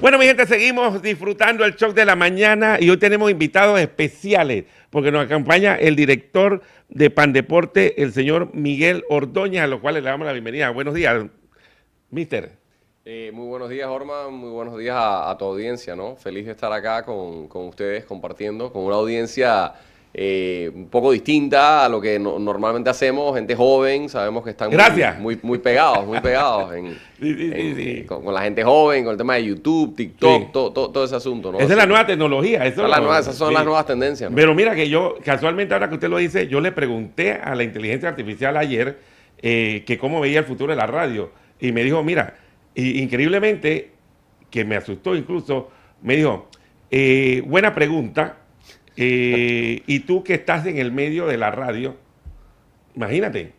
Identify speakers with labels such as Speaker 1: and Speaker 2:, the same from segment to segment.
Speaker 1: Bueno, mi gente, seguimos disfrutando el show de la mañana y hoy tenemos invitados especiales porque nos acompaña el director de Pandeporte, el señor Miguel Ordóñez, a los cuales le damos la bienvenida. Buenos días, mister.
Speaker 2: Muy buenos días, Orman. Muy buenos días a tu audiencia, ¿no? Feliz de estar acá con ustedes compartiendo con una audiencia un poco distinta a lo que normalmente hacemos. Gente joven, sabemos que están
Speaker 1: Gracias.
Speaker 2: muy pegados
Speaker 1: Sí.
Speaker 2: con la gente joven, con el tema de YouTube,
Speaker 1: Sí.
Speaker 2: TikTok, todo ese asunto, ¿no?
Speaker 1: Esa es la nueva tecnología.
Speaker 2: Esas son
Speaker 1: Sí.
Speaker 2: las nuevas tendencias, ¿no?
Speaker 1: Pero mira que yo, casualmente ahora que usted lo dice, yo le pregunté a la inteligencia artificial ayer que cómo veía el futuro de la radio. Y me dijo, mira, increíblemente, que me asustó incluso, me dijo, buena pregunta, y tú que estás en el medio de la radio, imagínate,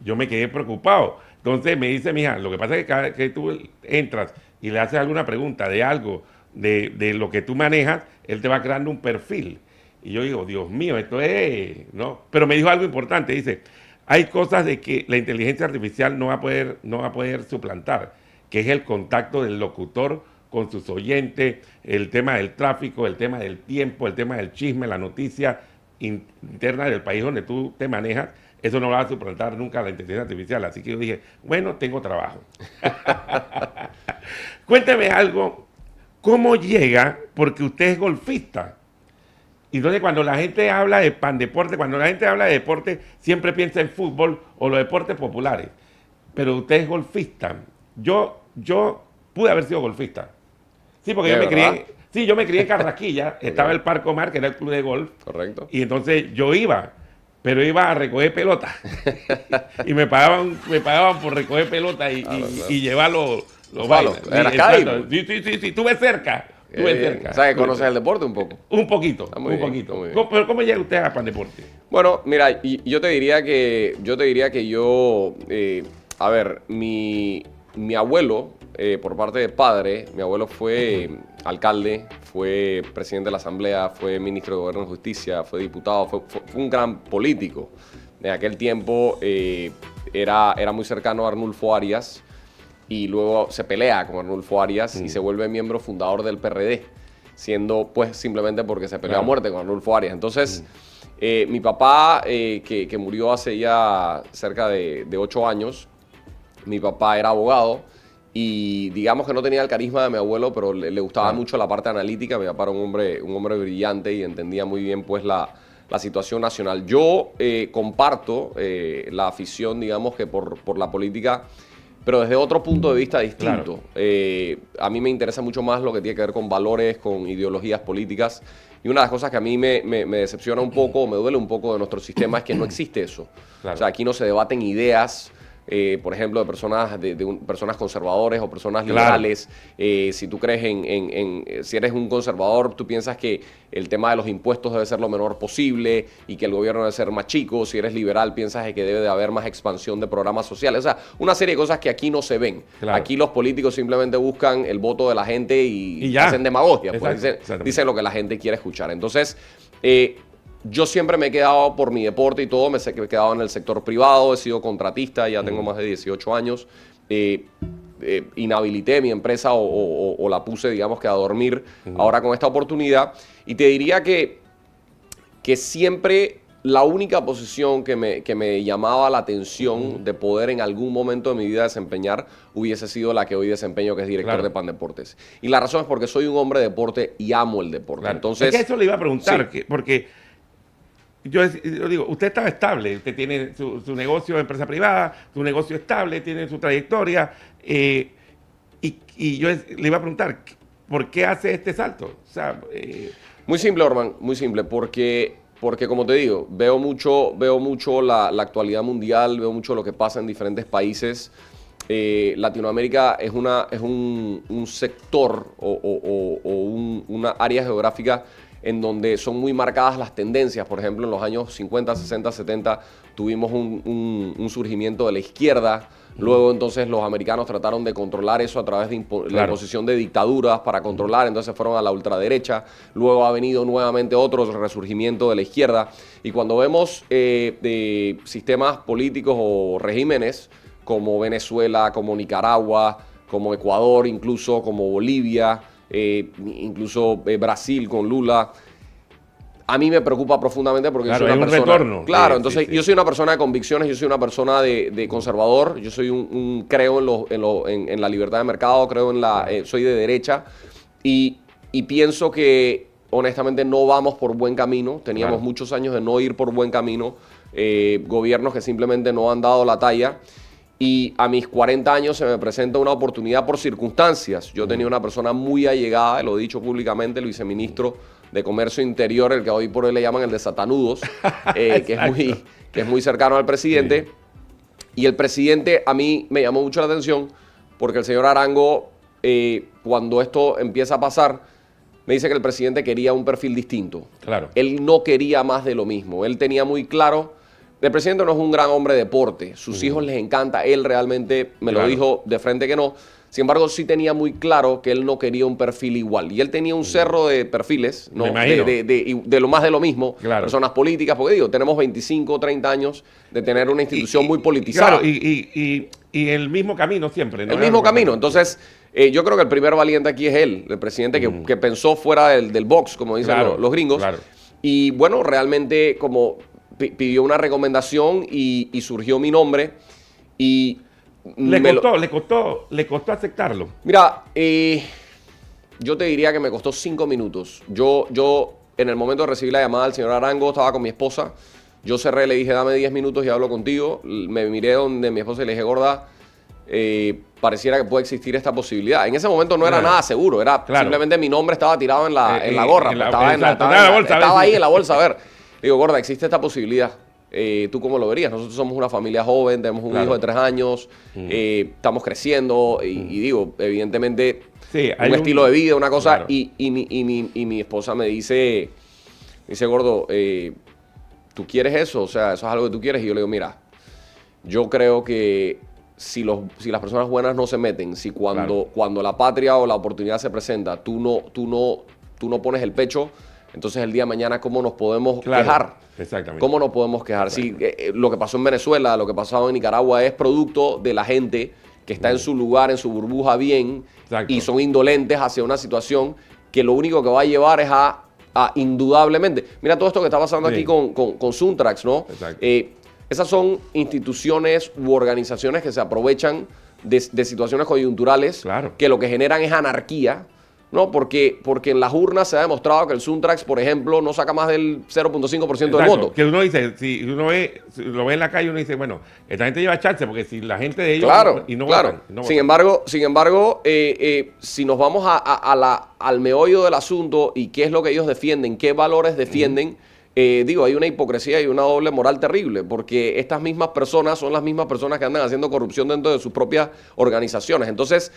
Speaker 1: yo me quedé preocupado. Entonces me dice, mija, lo que pasa es que cada vez que tú entras y le haces alguna pregunta de algo, de lo que tú manejas, él te va creando un perfil. Y yo digo, Dios mío, esto es, ¿no? Pero me dijo algo importante, dice, hay cosas de que la inteligencia artificial no va a poder suplantar, que es el contacto del locutor con sus oyentes, el tema del tráfico, el tema del tiempo, el tema del chisme, la noticia interna del país donde tú te manejas. Eso no va a suplantar nunca la inteligencia artificial. Así que yo dije, bueno, tengo trabajo. Cuénteme algo, ¿cómo llega? Porque usted es golfista. Y entonces cuando la gente habla de Pandeporte, cuando la gente habla de deporte, siempre piensa en fútbol o los deportes populares. Pero usted es golfista. Yo pude haber sido golfista. Sí, porque
Speaker 2: ¿De
Speaker 1: yo me
Speaker 2: verdad?
Speaker 1: crié, sí, yo me crié en Carrasquilla, estaba el Parque Omar, que era el club de golf,
Speaker 2: Correcto.
Speaker 1: y entonces yo iba, pero iba a recoger pelota. Y me pagaban por recoger pelota
Speaker 2: Claro.
Speaker 1: y llevar los
Speaker 2: Palo,
Speaker 1: vainas.
Speaker 2: eras
Speaker 1: Exacto.
Speaker 2: caído.
Speaker 1: Sí, estuve cerca. Estuve cerca.
Speaker 2: O sea, que
Speaker 1: Estuve
Speaker 2: conoces
Speaker 1: cerca.
Speaker 2: el deporte un poco.
Speaker 1: Un poquito,
Speaker 2: Está muy
Speaker 1: un
Speaker 2: bien,
Speaker 1: poquito.
Speaker 2: está muy bien.
Speaker 1: Pero ¿cómo llega usted a Pandeporte?
Speaker 2: Bueno, mira, y yo te diría que a ver, mi abuelo, por parte de padre, mi abuelo fue alcalde, fue presidente de la Asamblea, fue ministro de Gobierno y Justicia, fue diputado, fue un gran político. En aquel tiempo era muy cercano a Arnulfo Arias y luego se pelea con Arnulfo Arias y se vuelve miembro fundador del PRD, siendo pues simplemente porque se peleó a muerte con Arnulfo Arias. Entonces, mi papá, que murió hace ya cerca de 8 años, mi papá era abogado y digamos que no tenía el carisma de mi abuelo, pero le gustaba mucho la parte analítica. Mi papá era un hombre brillante y entendía muy bien pues la situación nacional. Yo comparto la afición, digamos que por la política, pero desde otro punto de vista distinto. A mí me interesa mucho más lo que tiene que ver con valores, con ideologías políticas. Y una de las cosas que a mí me decepciona un poco, me duele un poco de nuestro sistema es que no existe eso.
Speaker 1: Claro.
Speaker 2: O sea, aquí no se debaten ideas, por ejemplo, de personas personas conservadores o personas liberales. Si tú crees si eres un conservador, tú piensas que el tema de los impuestos debe ser lo menor posible y que el gobierno debe ser más chico. Si eres liberal, piensas que debe de haber más expansión de programas sociales. O sea, una serie de cosas que aquí no se ven.
Speaker 1: Claro.
Speaker 2: Aquí los políticos simplemente buscan el voto de la gente y
Speaker 1: ya.
Speaker 2: hacen demagogia. Pues,
Speaker 1: Exacto.
Speaker 2: dicen lo que la gente quiere escuchar. Entonces, yo siempre me he quedado por mi deporte y todo, me he quedado en el sector privado, he sido contratista, ya tengo más de 18 años. Inhabilité mi empresa o la puse, digamos que a dormir ahora con esta oportunidad. Y te diría que siempre la única posición que me llamaba la atención de poder en algún momento de mi vida desempeñar hubiese sido la que hoy desempeño, que es director de Pandeportes. Y la razón es porque soy un hombre de deporte y amo el deporte.
Speaker 1: Claro.
Speaker 2: Entonces,
Speaker 1: es que eso le iba a preguntar,
Speaker 2: sí.
Speaker 1: porque yo digo, usted estaba estable, usted tiene su negocio de empresa privada, su negocio estable, tiene su trayectoria, y yo le iba a preguntar, ¿por qué hace este salto? O sea,
Speaker 2: Muy simple, Orman, muy simple, porque como te digo, veo mucho la actualidad mundial, veo mucho lo que pasa en diferentes países. Latinoamérica es un sector o una área geográfica en donde son muy marcadas las tendencias. Por ejemplo, en los años 50, 60, 70 tuvimos un surgimiento de la izquierda. Luego entonces los americanos trataron de controlar eso a través de la imposición de dictaduras para controlar, entonces fueron a la ultraderecha. Luego ha venido nuevamente otro resurgimiento de la izquierda. Y cuando vemos de sistemas políticos o regímenes como Venezuela, como Nicaragua, como Ecuador, incluso como Bolivia, incluso Brasil con Lula. A mí me preocupa profundamente porque
Speaker 1: Claro,
Speaker 2: yo soy
Speaker 1: hay
Speaker 2: una
Speaker 1: un
Speaker 2: persona...
Speaker 1: retorno.
Speaker 2: Claro,
Speaker 1: Sí,
Speaker 2: entonces
Speaker 1: sí.
Speaker 2: yo soy una persona de convicciones, yo soy una persona de conservador, yo soy creo en la libertad de mercado, creo soy de derecha y pienso que honestamente no vamos por buen camino. Teníamos
Speaker 1: Claro.
Speaker 2: muchos años de no ir por buen camino, gobiernos que simplemente no han dado la talla. Y a mis 40 años se me presenta una oportunidad por circunstancias. Yo tenía una persona muy allegada, lo he dicho públicamente, el viceministro de Comercio Interior, el que hoy por hoy le llaman el de Satanudos, que es muy cercano al presidente.
Speaker 1: Sí.
Speaker 2: Y el presidente a mí me llamó mucho la atención porque el señor Arango, cuando esto empieza a pasar, me dice que el presidente quería un perfil distinto.
Speaker 1: Claro.
Speaker 2: Él no quería más de lo mismo. Él tenía muy claro... El presidente no es un gran hombre de deporte. Sus hijos les encanta. Él realmente me lo dijo de frente que no. Sin embargo, sí tenía muy claro que él no quería un perfil igual. Y él tenía un cerro de perfiles, ¿no?
Speaker 1: Me imagino.
Speaker 2: De lo más de lo mismo.
Speaker 1: Claro.
Speaker 2: Personas políticas. Porque digo, tenemos 25, 30 años de tener una institución muy politizada.
Speaker 1: Claro, y el mismo camino siempre, ¿no?
Speaker 2: El mismo camino. Entonces, yo creo que el primer valiente aquí es él, el presidente que pensó fuera del box, como dicen los gringos.
Speaker 1: Claro.
Speaker 2: Y bueno, realmente como pidió una recomendación y surgió mi nombre. Y
Speaker 1: Le costó aceptarlo.
Speaker 2: Mira, yo te diría que me costó 5 minutos. Yo en el momento de recibir la llamada del señor Arango, estaba con mi esposa. Yo cerré, le dije, dame 10 minutos y hablo contigo. Me miré donde mi esposa y le dije, gorda, pareciera que puede existir esta posibilidad. En ese momento no era nada seguro, era simplemente mi nombre estaba tirado en la gorra. Estaba ahí en la bolsa, a ver. Le digo, gorda, existe esta posibilidad. ¿Tú cómo lo verías? Nosotros somos una familia joven, tenemos un hijo de 3 años, estamos creciendo y digo, evidentemente, un estilo de vida, una cosa. Claro. Y mi esposa me dice, gordo, ¿tú quieres eso? O sea, ¿eso es algo que tú quieres? Y yo le digo, mira, yo creo que si las personas buenas no se meten, si cuando la patria o la oportunidad se presenta, tú no pones el pecho, entonces el día de mañana, ¿cómo nos podemos quejar?
Speaker 1: Exactamente.
Speaker 2: ¿Cómo nos podemos quejar? Si lo que pasó en Venezuela, lo que pasó en Nicaragua es producto de la gente que está en su lugar, en su burbuja bien, y son indolentes hacia una situación que lo único que va a llevar es a indudablemente... Mira todo esto que está pasando aquí con Suntrax, ¿no? Esas son instituciones u organizaciones que se aprovechan de situaciones coyunturales que lo que generan es anarquía, ¿no? Porque en las urnas se ha demostrado que el Suntrax, por ejemplo, no saca más del 0.5% del voto.
Speaker 1: Que uno dice, si uno lo ve en la calle, uno dice, bueno, esta gente lleva chance, porque si la gente de ellos no votan.
Speaker 2: Sin embargo, si nos vamos al meollo del asunto y qué es lo que ellos defienden, qué valores defienden, hay una hipocresía y una doble moral terrible, porque estas mismas personas son las mismas personas que andan haciendo corrupción dentro de sus propias organizaciones. Entonces,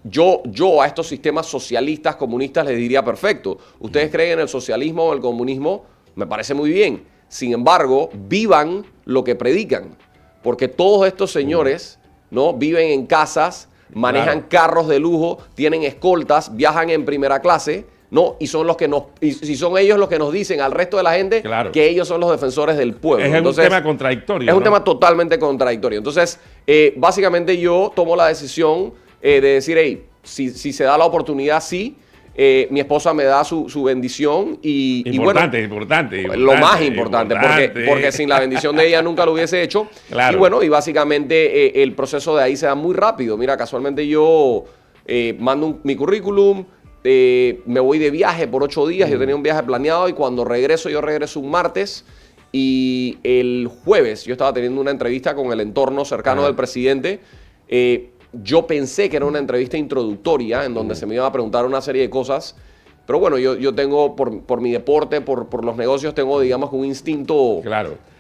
Speaker 2: yo a estos sistemas socialistas, comunistas, les diría perfecto. Ustedes creen en el socialismo o el comunismo, me parece muy bien. Sin embargo, vivan lo que predican. Porque todos estos señores, ¿no? Viven en casas, manejan carros de lujo, tienen escoltas, viajan en primera clase, ¿no? Y son son ellos los que nos dicen al resto de la gente que ellos son los defensores del pueblo.
Speaker 1: Entonces, un tema contradictorio.
Speaker 2: Es un tema totalmente contradictorio. Entonces, básicamente yo tomo la decisión de decir, hey, si se da la oportunidad, sí. Mi esposa me da su bendición
Speaker 1: importante.
Speaker 2: Lo más importante, porque sin la bendición de ella nunca lo hubiese hecho. Y bueno, y básicamente el proceso de ahí se da muy rápido. Mira, casualmente yo mando mi currículum, me voy de viaje por 8 días, yo tenía un viaje planeado y cuando regreso un martes y el jueves yo estaba teniendo una entrevista con el entorno cercano del presidente. Yo pensé que era una entrevista introductoria en donde se me iban a preguntar una serie de cosas, pero bueno, yo tengo, por mi deporte, por los negocios, tengo, digamos, un instinto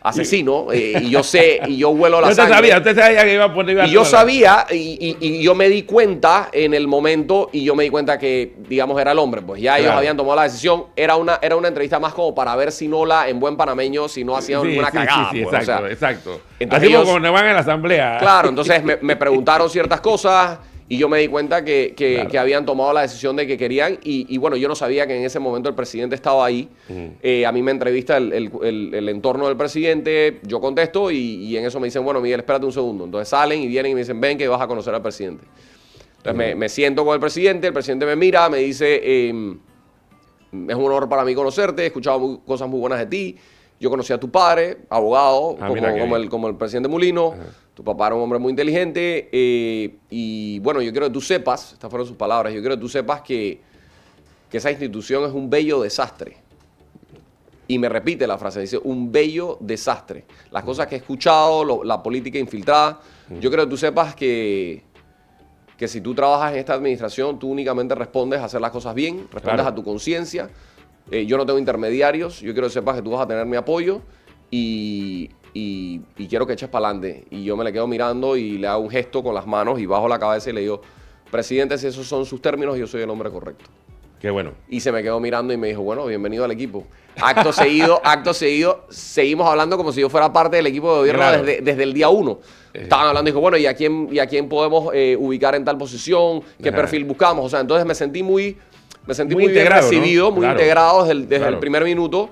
Speaker 2: asesino, y yo sé, y yo huelo la sangre.
Speaker 1: Usted sabía que iba a poner...
Speaker 2: Y yo sabía, y yo me di cuenta en el momento, y yo me di cuenta que, digamos, era el hombre, pues ya ellos habían tomado la decisión, era una entrevista más como para ver si Nola, en buen panameño, si no hacían una cagada.
Speaker 1: Sí,
Speaker 2: pues,
Speaker 1: exacto.
Speaker 2: Entonces
Speaker 1: así como cuando van a la asamblea.
Speaker 2: Claro, entonces me preguntaron ciertas cosas, y yo me di cuenta que habían tomado la decisión de que querían. Y bueno, yo no sabía que en ese momento el presidente estaba ahí. A mí me entrevista el entorno del presidente. Yo contesto y en eso me dicen, bueno, Miguel, espérate un segundo. Entonces salen y vienen y me dicen, ven que vas a conocer al presidente. Entonces me siento con el presidente me mira, me dice, es un honor para mí conocerte, he escuchado cosas muy buenas de ti. Yo conocí a tu padre, abogado, como el presidente Mulino. Ajá. Tu papá era un hombre muy inteligente. Y bueno, yo quiero que tú sepas, estas fueron sus palabras, yo quiero que tú sepas que esa institución es un bello desastre. Y me repite la frase, dice, un bello desastre. Las cosas que he escuchado, la política infiltrada. Yo quiero que tú sepas que si tú trabajas en esta administración, tú únicamente respondes a hacer las cosas bien, respondes a tu conciencia. Yo no tengo intermediarios, yo quiero que sepas que tú vas a tener mi apoyo y quiero que eches para adelante. Y yo me le quedo mirando y le hago un gesto con las manos y bajo la cabeza y le digo, presidente, si esos son sus términos, yo soy el hombre correcto.
Speaker 1: Qué bueno.
Speaker 2: Y se me quedó mirando y me dijo, bueno, bienvenido al equipo. Acto seguido, seguimos hablando como si yo fuera parte del equipo de gobierno desde el día 1. Estaban hablando y dijo, bueno, ¿y a quién podemos ubicar en tal posición? ¿Qué perfil buscamos? O sea, entonces me sentí muy bien recibido, ¿no? Muy integrado desde el primer minuto,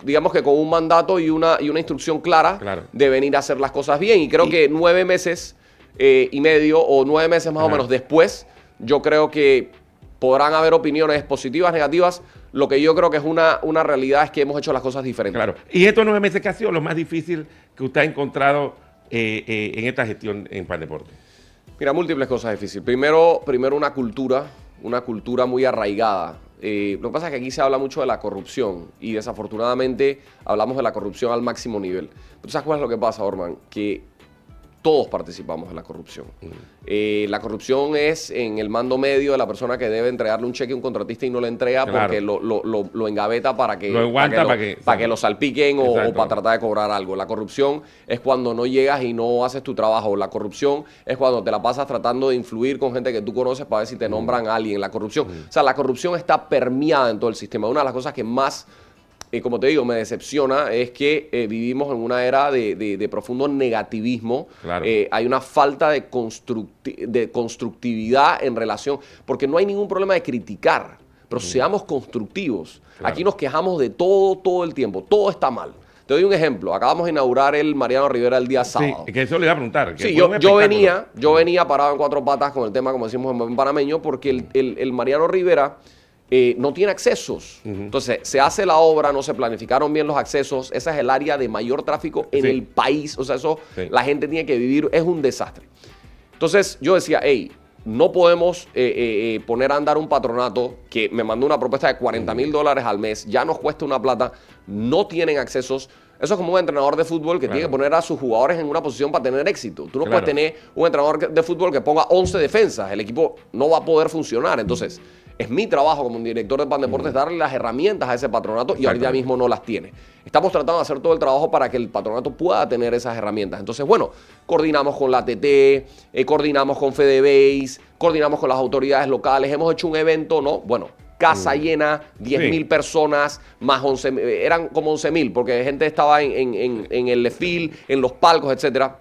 Speaker 2: digamos que con un mandato y una instrucción clara de venir a hacer las cosas bien. Y creo que 9 meses y medio o 9 meses más o menos después, yo creo que podrán haber opiniones positivas, negativas. Lo que yo creo que es una realidad es que hemos hecho las cosas diferentes.
Speaker 1: Claro. ¿Y estos 9 meses qué ha sido lo más difícil que usted ha encontrado en esta gestión en Pandeportes?
Speaker 2: Mira, múltiples cosas difíciles. Primero una cultura muy arraigada. Lo que pasa es que aquí se habla mucho de la corrupción y desafortunadamente hablamos de la corrupción al máximo nivel. Pero ¿tú sabes cuál es lo que pasa, Orman? Que todos participamos en la corrupción. La corrupción es en el mando medio de la persona que debe entregarle un cheque a un contratista y no le entrega porque lo engaveta para que lo salpiquen o para tratar de cobrar algo. La corrupción es cuando no llegas y no haces tu trabajo. La corrupción es cuando te la pasas tratando de influir con gente que tú conoces para ver si te nombran a alguien. La corrupción, o sea, la corrupción está permeada en todo el sistema. Una de las cosas que más como te digo, me decepciona es que vivimos en una era de profundo negativismo. Claro. Hay una falta de constructividad en relación, porque no hay ningún problema de criticar, pero seamos constructivos. Claro. Aquí nos quejamos de todo el tiempo, todo está mal. Te doy un ejemplo, acabamos de inaugurar el Mariano Rivera el día sábado.
Speaker 1: Sí, que eso le iba a preguntar.
Speaker 2: Sí, yo venía parado en 4 patas con el tema, como decimos en buen panameño, porque el Mariano Rivera no tiene accesos. Entonces, se hace la obra, no se planificaron bien los accesos. Esa es el área de mayor tráfico en el país. O sea, eso la gente tiene que vivir. Es un desastre. Entonces, yo decía, no podemos poner a andar un patronato que me mandó una propuesta de $40,000 al mes. Ya nos cuesta una plata. No tienen accesos. Eso es como un entrenador de fútbol que tiene que poner a sus jugadores en una posición para tener éxito. Tú no puedes tener un entrenador de fútbol que ponga 11 defensas. El equipo no va a poder funcionar. Entonces, es mi trabajo como un director de Pandeportes darle las herramientas a ese patronato y ahorita mismo no las tiene. Estamos tratando de hacer todo el trabajo para que el patronato pueda tener esas herramientas. Entonces, bueno, coordinamos con la TT, coordinamos con FedeBase, coordinamos con las autoridades locales, hemos hecho un evento, ¿no? Bueno, casa llena, 10,000 personas, más 11, eran como 11,000, porque gente estaba en el desfile, en los palcos, etcétera.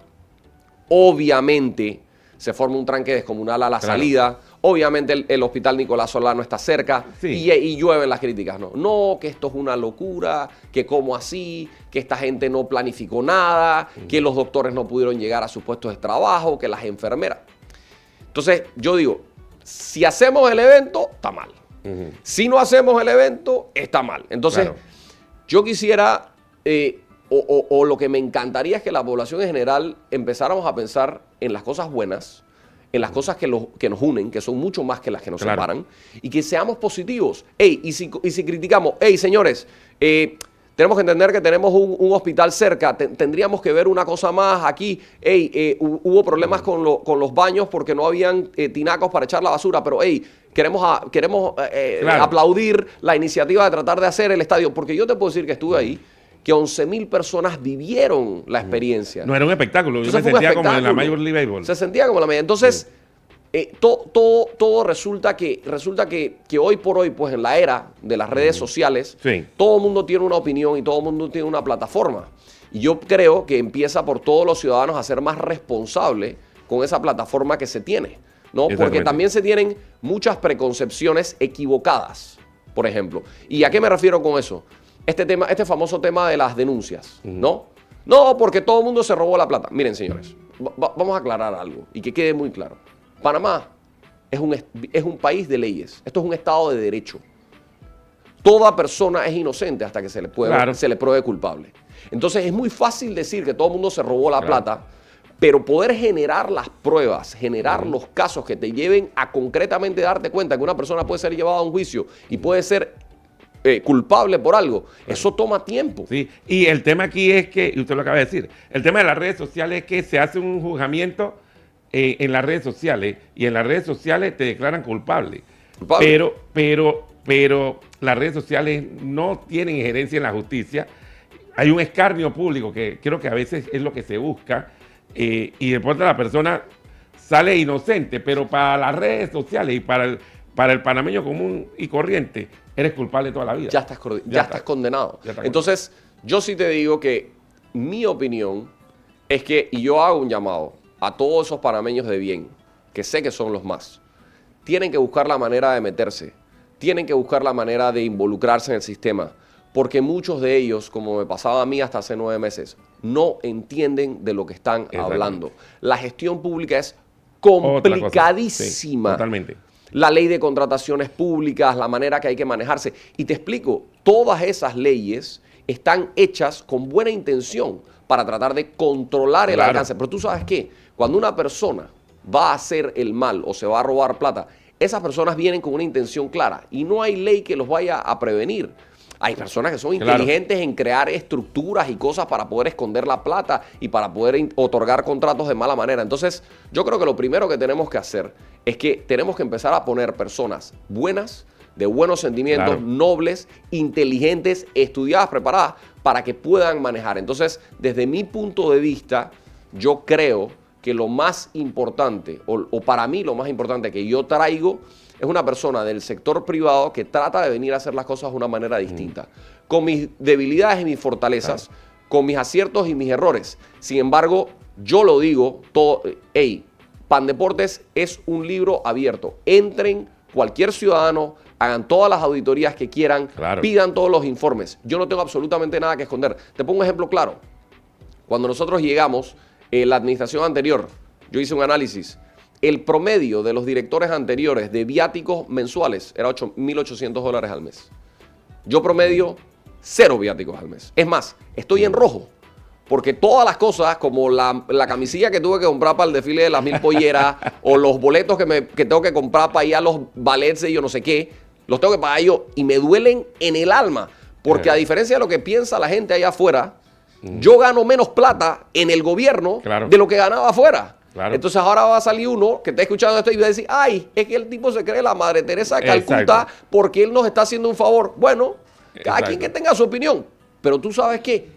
Speaker 2: Obviamente se forma un tranque descomunal a la salida. Obviamente el hospital Nicolás Solano está cerca y llueven las críticas. No, que esto es una locura, que cómo así, que esta gente no planificó nada, que los doctores no pudieron llegar a sus puestos de trabajo, que las enfermeras. Entonces yo digo, si hacemos el evento, está mal. Si no hacemos el evento, está mal. Entonces yo quisiera, o lo que me encantaría es que la población en general empezáramos a pensar en las cosas buenas, en las cosas que nos unen, que son mucho más que las que nos separan, y que seamos positivos. Y si criticamos, señores, tenemos que entender que tenemos un hospital cerca, tendríamos que ver una cosa más aquí. Hubo problemas con los baños porque no habían tinacos para echar la basura, pero queremos aplaudir la iniciativa de tratar de hacer el estadio, porque yo te puedo decir que estuve ahí, que 11,000 personas vivieron la experiencia.
Speaker 1: No era un espectáculo, yo me sentía como en la Major League Baseball.
Speaker 2: Se sentía como en la Major. Entonces, todo resulta que hoy por hoy, pues en la era de las redes sociales, todo el mundo tiene una opinión y todo el mundo tiene una plataforma. Y yo creo que empieza por todos los ciudadanos a ser más responsables con esa plataforma que se tiene, ¿no? Porque también se tienen muchas preconcepciones equivocadas, por ejemplo. ¿Y a qué me refiero con eso? Este famoso tema de las denuncias, ¿no? No, porque todo el mundo se robó la plata. Miren, señores, vamos a aclarar algo y que quede muy claro. Panamá es un país de leyes. Esto es un estado de derecho. Toda persona es inocente hasta que se le pruebe culpable. Entonces es muy fácil decir que todo el mundo se robó la plata, pero poder generar las pruebas, generar los casos que te lleven a concretamente darte cuenta que una persona puede ser llevada a un juicio y puede ser culpable por algo, eso toma tiempo.
Speaker 1: Sí, y el tema aquí es que, y usted lo acaba de decir, el tema de las redes sociales es que se hace un juzgamiento en las redes sociales y en las redes sociales te declaran culpable. Pero las redes sociales no tienen injerencia en la justicia. Hay un escarnio público que creo que a veces es lo que se busca y después la persona sale inocente, pero para las redes sociales y para el panameño común y corriente eres culpable toda la vida.
Speaker 2: Ya estás condenado. Entonces, yo sí te digo que mi opinión es que, y yo hago un llamado a todos esos panameños de bien, que sé que son los más, tienen que buscar la manera de meterse, tienen que buscar la manera de involucrarse en el sistema, porque muchos de ellos, como me pasaba a mí hasta hace 9 meses, no entienden de lo que están hablando. La gestión pública es complicadísima.
Speaker 1: Sí, totalmente.
Speaker 2: La ley de contrataciones públicas, la manera que hay que manejarse. Y te explico, todas esas leyes están hechas con buena intención para tratar de controlar el alcance. Pero tú sabes qué, cuando una persona va a hacer el mal o se va a robar plata, esas personas vienen con una intención clara y no hay ley que los vaya a prevenir. Hay personas que son inteligentes en crear estructuras y cosas para poder esconder la plata y para poder otorgar contratos de mala manera. Entonces, yo creo que lo primero que tenemos que hacer es que tenemos que empezar a poner personas buenas, de buenos sentimientos, nobles, inteligentes, estudiadas, preparadas, para que puedan manejar. Entonces, desde mi punto de vista, yo creo que lo más importante, o para mí lo más importante que yo traigo, es una persona del sector privado que trata de venir a hacer las cosas de una manera distinta, con mis debilidades y mis fortalezas, con mis aciertos y mis errores. Sin embargo, yo lo digo, Pandeportes es un libro abierto. Entren cualquier ciudadano, hagan todas las auditorías que quieran, pidan todos los informes. Yo no tengo absolutamente nada que esconder. Te pongo un ejemplo claro. Cuando nosotros llegamos, la administración anterior, yo hice un análisis. El promedio de los directores anteriores de viáticos mensuales era $1,800 al mes. Yo promedio 0 viáticos al mes. Es más, estoy en rojo. Porque todas las cosas, como la camisilla que tuve que comprar para el desfile de las 1000 polleras, o los boletos que tengo que comprar para ir a los ballets y yo no sé qué, los tengo que pagar yo y me duelen en el alma. Porque a diferencia de lo que piensa la gente allá afuera, yo gano menos plata en el gobierno de lo que ganaba afuera. Entonces ahora va a salir uno que está escuchando esto y va a decir, ay, es que el tipo se cree la Madre Teresa de Calcuta porque él nos está haciendo un favor. Bueno, cada quien que tenga su opinión. Pero tú sabes que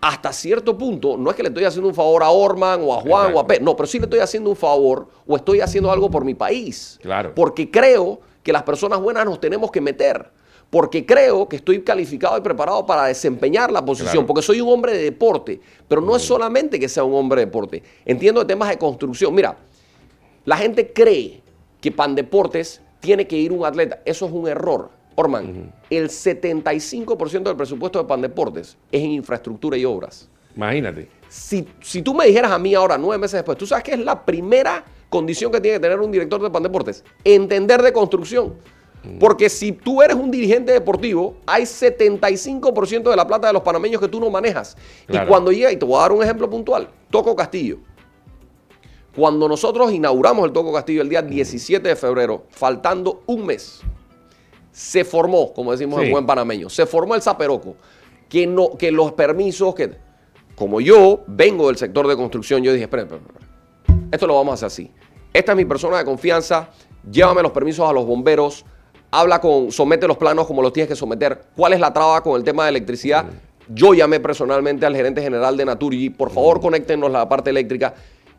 Speaker 2: hasta cierto punto, no es que le estoy haciendo un favor a Orman o a Juan o a Pedro, no, pero sí le estoy haciendo un favor o estoy haciendo algo por mi país. Porque creo que las personas buenas nos tenemos que meter. Porque creo que estoy calificado y preparado para desempeñar la posición, porque soy un hombre de deporte, pero no es solamente que sea un hombre de deporte. Entiendo de temas de construcción. Mira, la gente cree que Pandeportes tiene que ir un atleta. Eso es un error. Orman, el 75% del presupuesto de Pandeportes es en infraestructura y obras.
Speaker 1: Imagínate.
Speaker 2: Si tú me dijeras a mí ahora, 9 meses después, ¿tú sabes qué es la primera condición que tiene que tener un director de Pandeportes? Entender de construcción. Porque si tú eres un dirigente deportivo, hay 75% de la plata de los panameños que tú no manejas. Y cuando llega, y te voy a dar un ejemplo puntual, Toco Castillo. Cuando nosotros inauguramos el Toco Castillo el día 17 de febrero, faltando un mes, se formó, como decimos en buen panameño, se formó el Zaperoco, que los permisos, como yo vengo del sector de construcción, yo dije, espera, esto lo vamos a hacer así. Esta es mi persona de confianza, llévame los permisos a los bomberos, somete los planos como los tienes que someter. ¿Cuál es la traba con el tema de electricidad? Yo llamé personalmente al gerente general de Naturgy, por favor conéctenos la parte eléctrica,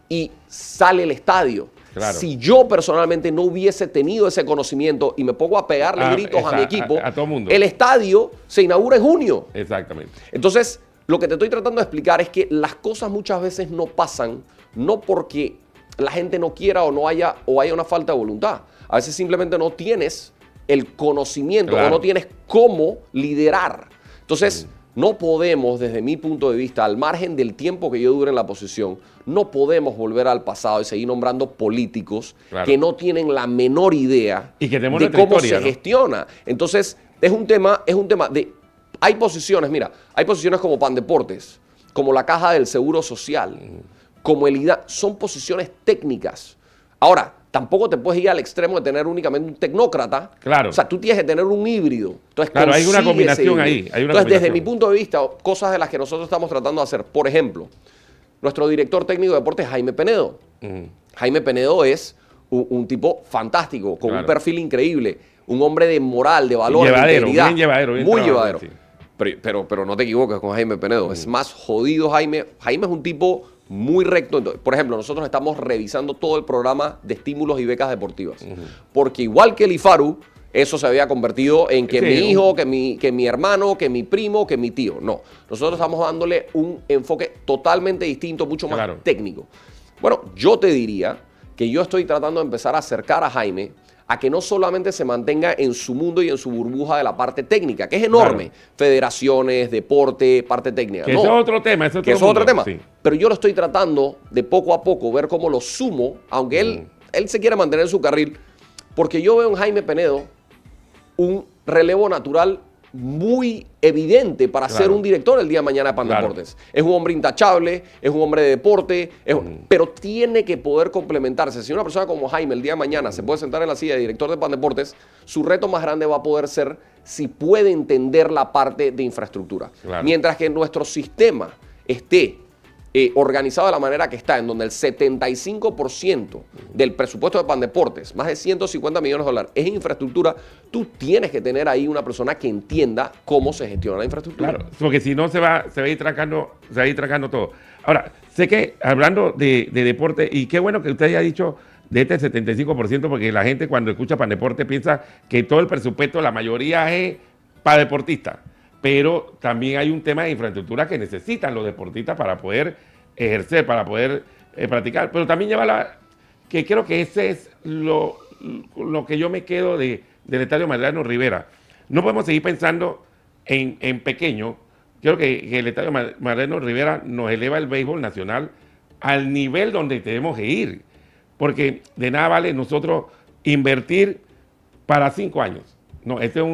Speaker 2: y sale el estadio. Si yo personalmente no hubiese tenido ese conocimiento y me pongo a pegarle gritos a mi equipo,
Speaker 1: a todo mundo,
Speaker 2: el estadio se inaugura en junio.
Speaker 1: Exactamente. Entonces,
Speaker 2: lo que te estoy tratando de explicar es que las cosas muchas veces no pasan, no porque la gente no quiera o haya una falta de voluntad. A veces simplemente no tienes el conocimiento o no tienes cómo liderar. Entonces, no podemos, desde mi punto de vista, al margen del tiempo que yo dure en la posición, no podemos volver al pasado y seguir nombrando políticos que no tienen la menor idea
Speaker 1: y que
Speaker 2: de cómo se gestiona. Entonces, es un tema de... Hay posiciones, mira, hay posiciones como Pandeportes, como la Caja del Seguro Social, como el IDA, son posiciones técnicas. Ahora, tampoco te puedes ir al extremo de tener únicamente un tecnócrata.
Speaker 1: Claro.
Speaker 2: O sea, tú tienes que tener un híbrido. Entonces,
Speaker 1: claro, hay una combinación ahí.
Speaker 2: Entonces, desde mi punto de vista, cosas de las que nosotros estamos tratando de hacer. Por ejemplo, nuestro director técnico de deportes, Jaime Penedo. Jaime Penedo es un tipo fantástico, con un perfil increíble. Un hombre de moral, de valor, de integridad.
Speaker 1: Bien llevadero.
Speaker 2: Muy llevadero. Sí. Pero no te equivoques con Jaime Penedo. Es más jodido Jaime. Jaime es un tipo muy recto. Por ejemplo, nosotros estamos revisando todo el programa de estímulos y becas deportivas. Porque igual que el IFARU, eso se había convertido en que mi hijo, que mi hermano, que mi primo, que mi tío. No. Nosotros estamos dándole un enfoque totalmente distinto, mucho más técnico. Bueno, yo te diría que yo estoy tratando de empezar a acercar a Jaime a que no solamente se mantenga en su mundo y en su burbuja de la parte técnica, que es enorme. Federaciones, deporte, parte técnica.
Speaker 1: Que no, eso es otro tema.
Speaker 2: Eso es otro tema. Sí. Pero yo lo estoy tratando de poco a poco, ver cómo lo sumo, aunque él se quiere mantener en su carril, porque yo veo en Jaime Penedo un relevo natural muy evidente para ser un director el día de mañana de Pandeportes. Es un hombre intachable, es un hombre de deporte, pero tiene que poder complementarse. Si una persona como Jaime el día de mañana se puede sentar en la silla de director de Pandeportes, su reto más grande va a poder ser si puede entender la parte de infraestructura. Mientras que nuestro sistema esté organizado de la manera que está, en donde el 75% del presupuesto de Pandeportes, más de 150 millones de dólares, es infraestructura, tú tienes que tener ahí una persona que entienda cómo se gestiona la infraestructura. Claro,
Speaker 1: porque si no se va a ir trancando todo. Ahora, sé que hablando de deporte, y qué bueno que usted haya dicho de este 75%, porque la gente cuando escucha Pandeporte piensa que todo el presupuesto, la mayoría es para deportistas. Pero también hay un tema de infraestructura que necesitan los deportistas para poder ejercer, para poder practicar. Pero también que creo que ese es lo que yo me quedo del Estadio Mariano Rivera. No podemos seguir pensando en pequeño. Creo que el Estadio Mariano Rivera nos eleva el béisbol nacional al nivel donde tenemos que ir. Porque de nada vale nosotros invertir para 5 años. No, este es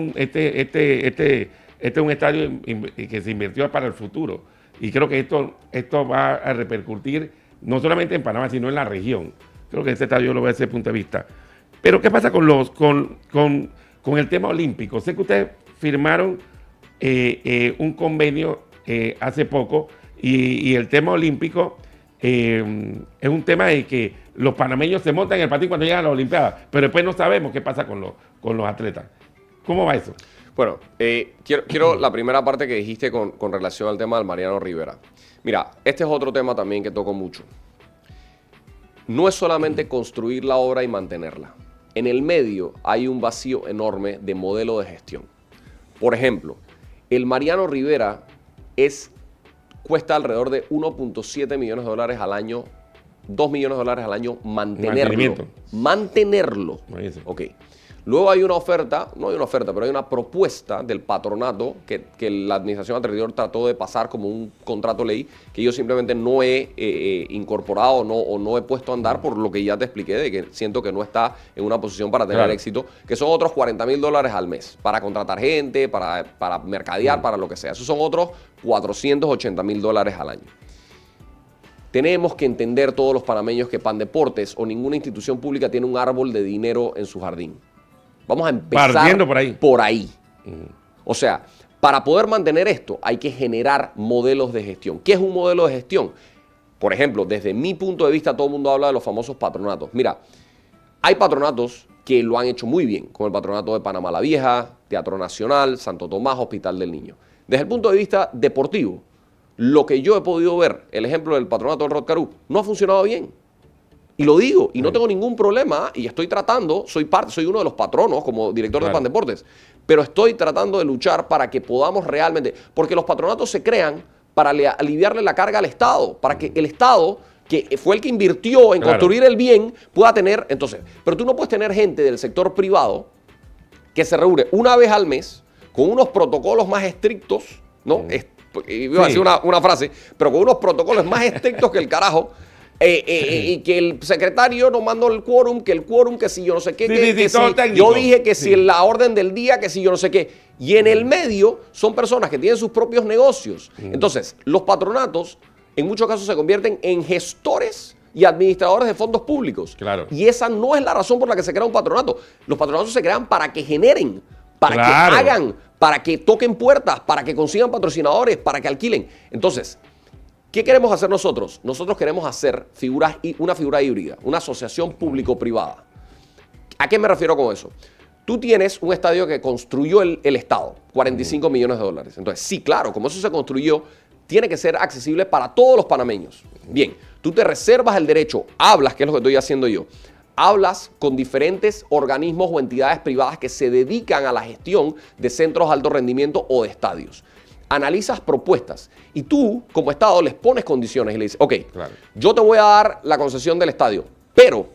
Speaker 1: un estadio que se invirtió para el futuro. Y creo que esto va a repercutir no solamente en Panamá, sino en la región. Creo que este estadio lo ve desde ese punto de vista. Pero, ¿qué pasa con el tema olímpico? Sé que ustedes firmaron un convenio hace poco y el tema olímpico es un tema de que los panameños se montan en el patín cuando llegan a las Olimpiadas, pero después no sabemos qué pasa con los atletas. ¿Cómo va eso?
Speaker 2: Bueno, quiero la primera parte que dijiste con relación al tema del Mariano Rivera. Mira, este es otro tema también que toco mucho. No es solamente construir la obra y mantenerla. En el medio hay un vacío enorme de modelo de gestión. Por ejemplo, el Mariano Rivera cuesta alrededor de 1.7 millones de dólares al año, 2 millones de dólares al año mantenerlo. Ok. Luego hay una oferta, no hay una oferta, pero hay una propuesta del patronato que la administración anterior trató de pasar como un contrato ley que yo simplemente no he incorporado o no he puesto a andar por lo que ya te expliqué, de que siento que no está en una posición para tener éxito, que son otros $40,000 al mes para contratar gente, para mercadear, para lo que sea. Esos son otros $480,000 al año. Tenemos que entender todos los panameños que Pandeportes o ninguna institución pública tiene un árbol de dinero en su jardín. Vamos a empezar por ahí. O sea, para poder mantener esto hay que generar modelos de gestión. ¿Qué es un modelo de gestión? Por ejemplo, desde mi punto de vista, todo el mundo habla de los famosos patronatos. Mira, hay patronatos que lo han hecho muy bien, como el patronato de Panamá la Vieja, Teatro Nacional, Santo Tomás, Hospital del Niño. Desde el punto de vista deportivo, lo que yo he podido ver, el ejemplo del patronato del Rod Carew, no ha funcionado bien. Y lo digo, y no tengo ningún problema, y estoy tratando, soy uno de los patronos como director de Pandeportes, pero estoy tratando de luchar para que podamos realmente, porque los patronatos se crean para aliviarle la carga al Estado, para que el Estado, que fue el que invirtió en construir el bien, pueda tener, entonces, pero tú no puedes tener gente del sector privado que se reúne una vez al mes con unos protocolos más estrictos ¿no? Iba a decir una frase, pero con unos protocolos más estrictos que el carajo. Y que el secretario no mandó el quórum, que si yo no sé qué, que si yo dije que si en la orden del día, que si yo no sé qué. Y en el medio son personas que tienen sus propios negocios. Entonces, los patronatos en muchos casos se convierten en gestores y administradores de fondos públicos.
Speaker 1: Claro.
Speaker 2: Y esa no es la razón por la que se crea un patronato. Los patronatos se crean para que generen, para
Speaker 1: Claro.
Speaker 2: que hagan, para que toquen puertas, para que consigan patrocinadores, para que alquilen. Entonces, ¿qué queremos hacer nosotros? Nosotros queremos hacer una figura híbrida, una asociación público-privada. ¿A qué me refiero con eso? Tú tienes un estadio que construyó el Estado, 45 millones de dólares. Entonces, sí, claro, como eso se construyó, tiene que ser accesible para todos los panameños. Bien, tú te reservas el derecho, hablas, que es lo que estoy haciendo yo, hablas con diferentes organismos o entidades privadas que se dedican a la gestión de centros de alto rendimiento o de estadios. Analizas propuestas y tú, como Estado, les pones condiciones y le dices, ok,
Speaker 1: Claro.
Speaker 2: yo te voy a dar la concesión del estadio, pero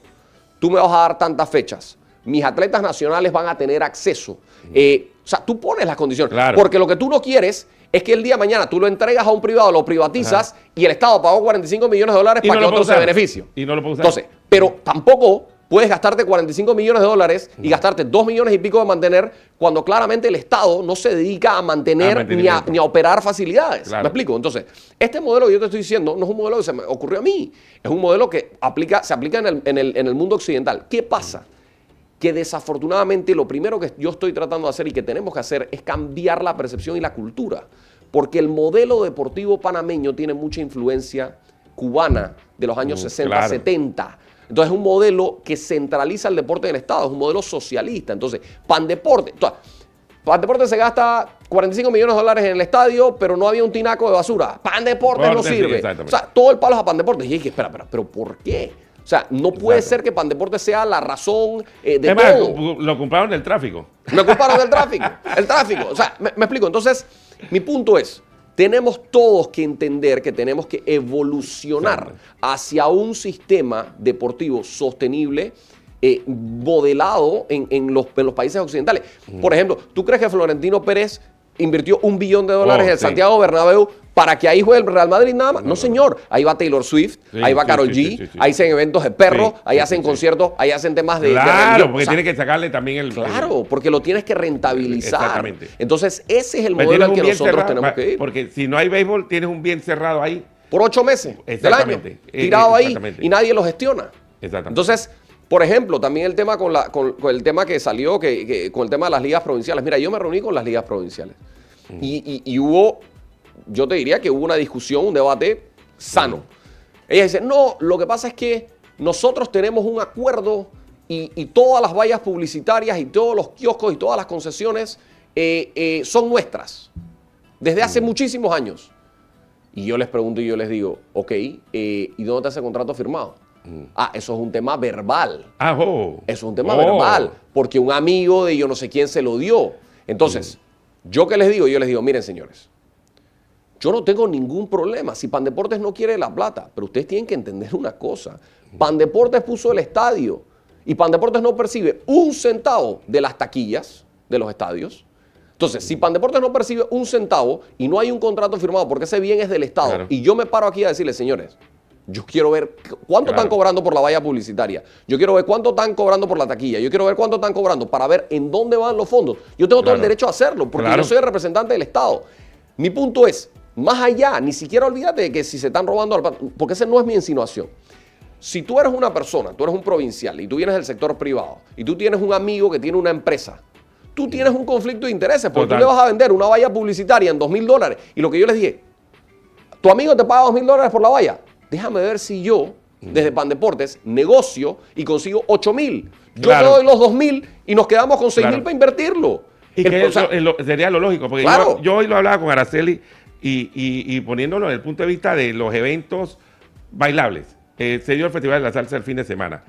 Speaker 2: tú me vas a dar tantas fechas. Mis atletas nacionales van a tener acceso. O sea, tú pones las condiciones.
Speaker 1: Claro.
Speaker 2: Porque lo que tú no quieres es que el día de mañana tú lo entregas a un privado, lo privatizas y el Estado pagó 45 millones de dólares
Speaker 1: Y
Speaker 2: para
Speaker 1: no
Speaker 2: que
Speaker 1: lo
Speaker 2: otro se
Speaker 1: puede usar.
Speaker 2: beneficie.
Speaker 1: Y no lo puede usar.
Speaker 2: Entonces, pero tampoco puedes gastarte 45 millones de dólares y gastarte 2 millones y pico de mantener cuando claramente el Estado no se dedica a mantener ni a operar facilidades.
Speaker 1: Claro.
Speaker 2: ¿Me explico? Entonces, este modelo que yo te estoy diciendo no es un modelo que se me ocurrió a mí. Es un modelo que se aplica en el mundo occidental. ¿Qué pasa? Que desafortunadamente lo primero que yo estoy tratando de hacer y que tenemos que hacer es cambiar la percepción y la cultura. Porque el modelo deportivo panameño tiene mucha influencia cubana de los años 60,
Speaker 1: claro.
Speaker 2: 70. Entonces es un modelo que centraliza el deporte en el Estado, es un modelo socialista. Entonces, Pandeporte se gasta 45 millones de dólares en el estadio, pero no había un tinaco de basura. Pandeportes no sirve. O sea, todo el palo es a Pandeportes. Y dije, espera, pero ¿por qué? O sea, no puede ser que Pandeportes sea la razón de
Speaker 1: Además,
Speaker 2: todo.
Speaker 1: lo compraron del tráfico.
Speaker 2: Me culparon del tráfico. El tráfico. O sea, me explico. Entonces, mi punto es, tenemos todos que entender que tenemos que evolucionar hacia un sistema deportivo sostenible modelado en los países occidentales. Por ejemplo, ¿tú crees que Florentino Pérez invirtió $1 billón en el Santiago Bernabéu para que ahí juegue el Real Madrid nada más? No, señor. Ahí va Taylor Swift, ahí va Karol G, ahí hacen eventos de perros, ahí hacen conciertos, ahí hacen temas de
Speaker 1: Claro, porque tiene que sacarle también el...
Speaker 2: Claro, porque lo tienes que rentabilizar.
Speaker 1: Exactamente.
Speaker 2: Entonces, ese es el
Speaker 1: Pues
Speaker 2: modelo al
Speaker 1: tienes
Speaker 2: que
Speaker 1: un bien
Speaker 2: nosotros
Speaker 1: cerrado,
Speaker 2: tenemos que ir.
Speaker 1: Porque si no hay béisbol, tienes un bien cerrado ahí.
Speaker 2: Por 8 meses del año,
Speaker 1: Exactamente.
Speaker 2: tirado ahí,
Speaker 1: Exactamente.
Speaker 2: y nadie lo gestiona.
Speaker 1: Exactamente.
Speaker 2: Entonces, por ejemplo, también el tema con el tema que salió, con el tema de las ligas provinciales. Mira, yo me reuní con las ligas provinciales. Y hubo, yo te diría que hubo una discusión, un debate sano. Ellas dicen, no, lo que pasa es que nosotros tenemos un acuerdo y todas las vallas publicitarias y todos los kioscos y todas las concesiones son nuestras desde hace muchísimos años. Y yo les pregunto y yo les digo, ok, ¿y dónde está ese contrato firmado? Ah, eso es un tema verbal. Eso es un tema verbal, porque un amigo de yo no sé quién se lo dio. Entonces, ¿yo qué les digo? Yo les digo, miren, señores, yo no tengo ningún problema si Pandeportes no quiere la plata, pero ustedes tienen que entender una cosa. Pandeportes puso el estadio y Pandeportes no percibe un centavo de las taquillas de los estadios. Entonces, si Pandeportes no percibe un centavo y no hay un contrato firmado porque ese bien es del Estado,
Speaker 1: Claro.
Speaker 2: y yo me paro aquí a decirles, señores, yo quiero ver cuánto están cobrando por la valla publicitaria. Yo quiero ver cuánto están cobrando por la taquilla. Yo quiero ver cuánto están cobrando para ver en dónde van los fondos. Yo tengo todo el derecho a hacerlo porque yo soy el representante del Estado. Mi punto es, más allá, ni siquiera olvídate de que si se están robando, porque esa no es mi insinuación. Si tú eres una persona, tú eres un provincial y tú vienes del sector privado y tú tienes un amigo que tiene una empresa, tú tienes un conflicto de intereses porque tú le vas a vender una valla publicitaria en $2,000 y lo que yo les dije, tu amigo te paga $2,000 por la valla. Déjame ver si yo, desde Pandeportes, negocio y consigo 8,000. Yo te doy los 2,000 y nos quedamos con 6,000 para invertirlo.
Speaker 1: Y que eso sería lo lógico, porque yo hoy lo hablaba con Araceli y poniéndolo desde el punto de vista de los eventos bailables. Se dio el Festival de la Salsa el fin de semana.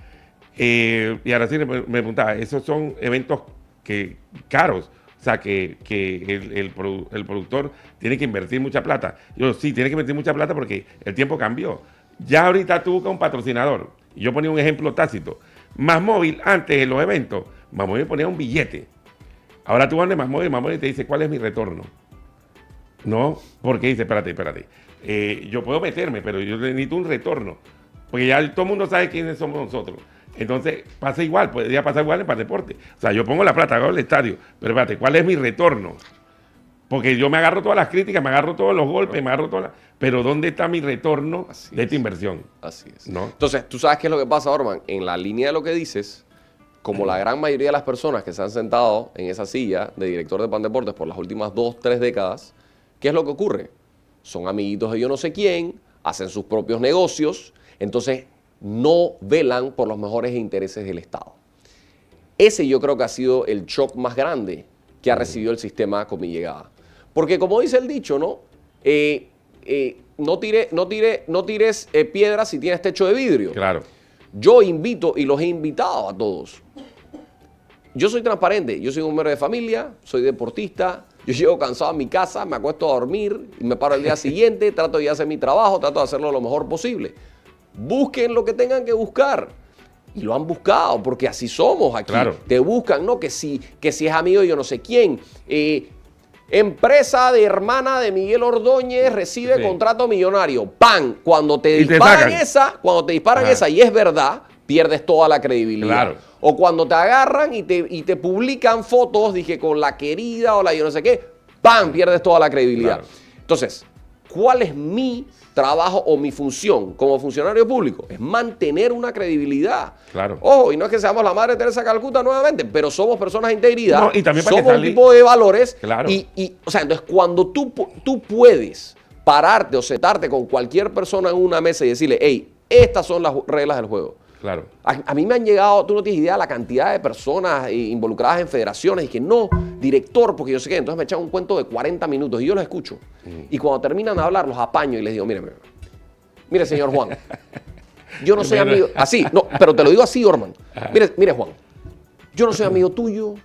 Speaker 1: Y Araceli me preguntaba, esos son eventos caros. O sea, que el productor tiene que invertir mucha plata. Yo, sí, tiene que invertir mucha plata porque el tiempo cambió. Ya ahorita tú buscas un patrocinador. Y yo ponía un ejemplo tácito. Más Móvil, antes en los eventos, Más Móvil ponía un billete. Ahora tú vas de Más Móvil y te dice, ¿cuál es mi retorno? No, porque dice, espérate. Yo puedo meterme, pero yo necesito un retorno. Porque ya todo el mundo sabe quiénes somos nosotros. Entonces, pasa igual, podría pasar igual en Pandeporte. O sea, yo pongo la plata, hago el estadio, pero espérate, ¿cuál es mi retorno? Porque yo me agarro todas las críticas, me agarro todos los golpes, me agarro todas las... Pero ¿dónde está mi retorno de esta inversión?
Speaker 2: Así es.
Speaker 1: ¿No?
Speaker 2: Entonces, ¿tú sabes qué es lo que pasa, Orman? En la línea de lo que dices, como la gran mayoría de las personas que se han sentado en esa silla de director de Pandeportes por las últimas 2, 3 décadas, ¿qué es lo que ocurre? Son amiguitos de yo no sé quién, hacen sus propios negocios, entonces no velan por los mejores intereses del Estado. Ese yo creo que ha sido el shock más grande que ha recibido el sistema con mi llegada. Porque como dice el dicho, ¿no? No tires piedras si tienes techo de vidrio.
Speaker 1: Claro.
Speaker 2: Yo invito y los he invitado a todos. Yo soy transparente, yo soy un hombre de familia, soy deportista, yo llego cansado a mi casa, me acuesto a dormir y me paro el día siguiente, trato de hacer mi trabajo, trato de hacerlo lo mejor posible. Busquen lo que tengan que buscar. Y lo han buscado, porque así somos aquí.
Speaker 1: Claro.
Speaker 2: Te buscan, ¿no? Que si es amigo de yo no sé quién. Empresa de hermana de Miguel Ordóñez recibe contrato millonario. ¡Pam! Cuando te disparan esa y es verdad, pierdes toda la credibilidad.
Speaker 1: Claro.
Speaker 2: O cuando te agarran y te publican fotos, dije, con la querida o la yo no sé qué, ¡pam! Pierdes toda la credibilidad.
Speaker 1: Claro.
Speaker 2: Entonces, ¿cuál es mi trabajo o mi función como funcionario público? Es mantener una credibilidad.
Speaker 1: Claro.
Speaker 2: Ojo, y no es que seamos la Madre Teresa de Calcuta nuevamente, pero somos personas de integridad,
Speaker 1: No, y también para
Speaker 2: somos
Speaker 1: que
Speaker 2: un tipo de valores.
Speaker 1: Claro.
Speaker 2: O sea, entonces cuando tú puedes pararte o sentarte con cualquier persona en una mesa y decirle, hey, estas son las reglas del juego.
Speaker 1: Claro.
Speaker 2: A mí me han llegado, tú no tienes idea, la cantidad de personas involucradas en federaciones y que no, director, porque yo sé que entonces me echan un cuento de 40 minutos y yo los escucho. Y cuando terminan de hablar, los apaño y les digo, mire, señor Juan, yo no soy amigo, así, no, pero te lo digo así, Orman. Mire, Juan, yo no soy amigo tuyo,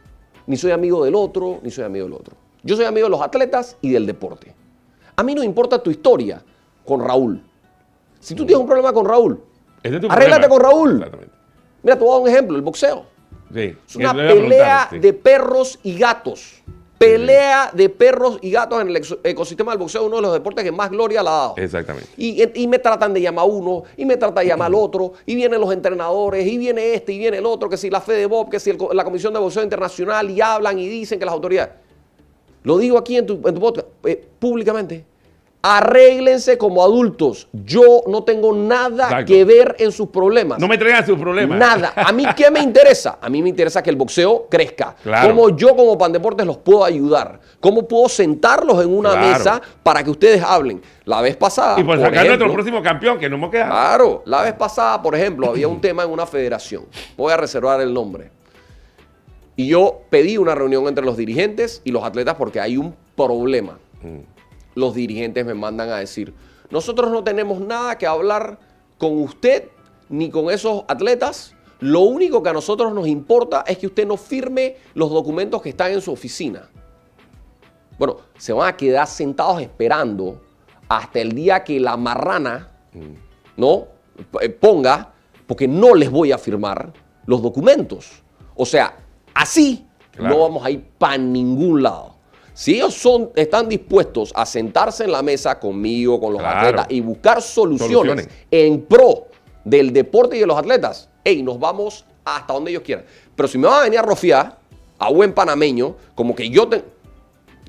Speaker 2: ni soy amigo del otro, ni soy amigo del otro. Yo soy amigo de los atletas y del deporte. A mí no importa tu historia con Raúl. Si tú tienes un problema con Raúl, arréglate con Raúl.
Speaker 1: Exactamente.
Speaker 2: Mira, te voy a dar un ejemplo, el boxeo.
Speaker 1: Sí.
Speaker 2: Es una pelea de perros y gatos. Pelea de perros y gatos en el ecosistema del boxeo, uno de los deportes que más gloria le ha dado.
Speaker 1: Exactamente.
Speaker 2: Y me tratan de llamar a uno, y me tratan de llamar al otro, y vienen los entrenadores, y viene este, y viene el otro, que si la FEDEBOB, que si la Comisión de Boxeo Internacional, y hablan y dicen que las autoridades. Lo digo aquí en tu podcast, públicamente. Arréglense como adultos. Yo no tengo nada que ver en sus problemas.
Speaker 1: No me traigan sus problemas.
Speaker 2: Nada. ¿A mí qué me interesa? A mí me interesa que el boxeo crezca.
Speaker 1: Claro.
Speaker 2: Cómo yo como Pandeportes los puedo ayudar. Cómo puedo sentarlos en una mesa para que ustedes hablen. La vez pasada,
Speaker 1: Y por sacar nuestro próximo campeón, que no hemos quedado.
Speaker 2: Claro. La vez pasada, por ejemplo, había un tema en una federación. Voy a reservar el nombre. Y yo pedí una reunión entre los dirigentes y los atletas porque hay un problema. Los dirigentes me mandan a decir, nosotros no tenemos nada que hablar con usted ni con esos atletas. Lo único que a nosotros nos importa es que usted nos firme los documentos que están en su oficina. Bueno, se van a quedar sentados esperando hasta el día que la marrana ¿no? Ponga, porque no les voy a firmar los documentos. O sea, así no vamos a ir para ningún lado. Si ellos están dispuestos a sentarse en la mesa conmigo, con los atletas y buscar soluciones en pro del deporte y de los atletas, nos vamos hasta donde ellos quieran. Pero si me van a venir a rofiar, a buen panameño, como que yo...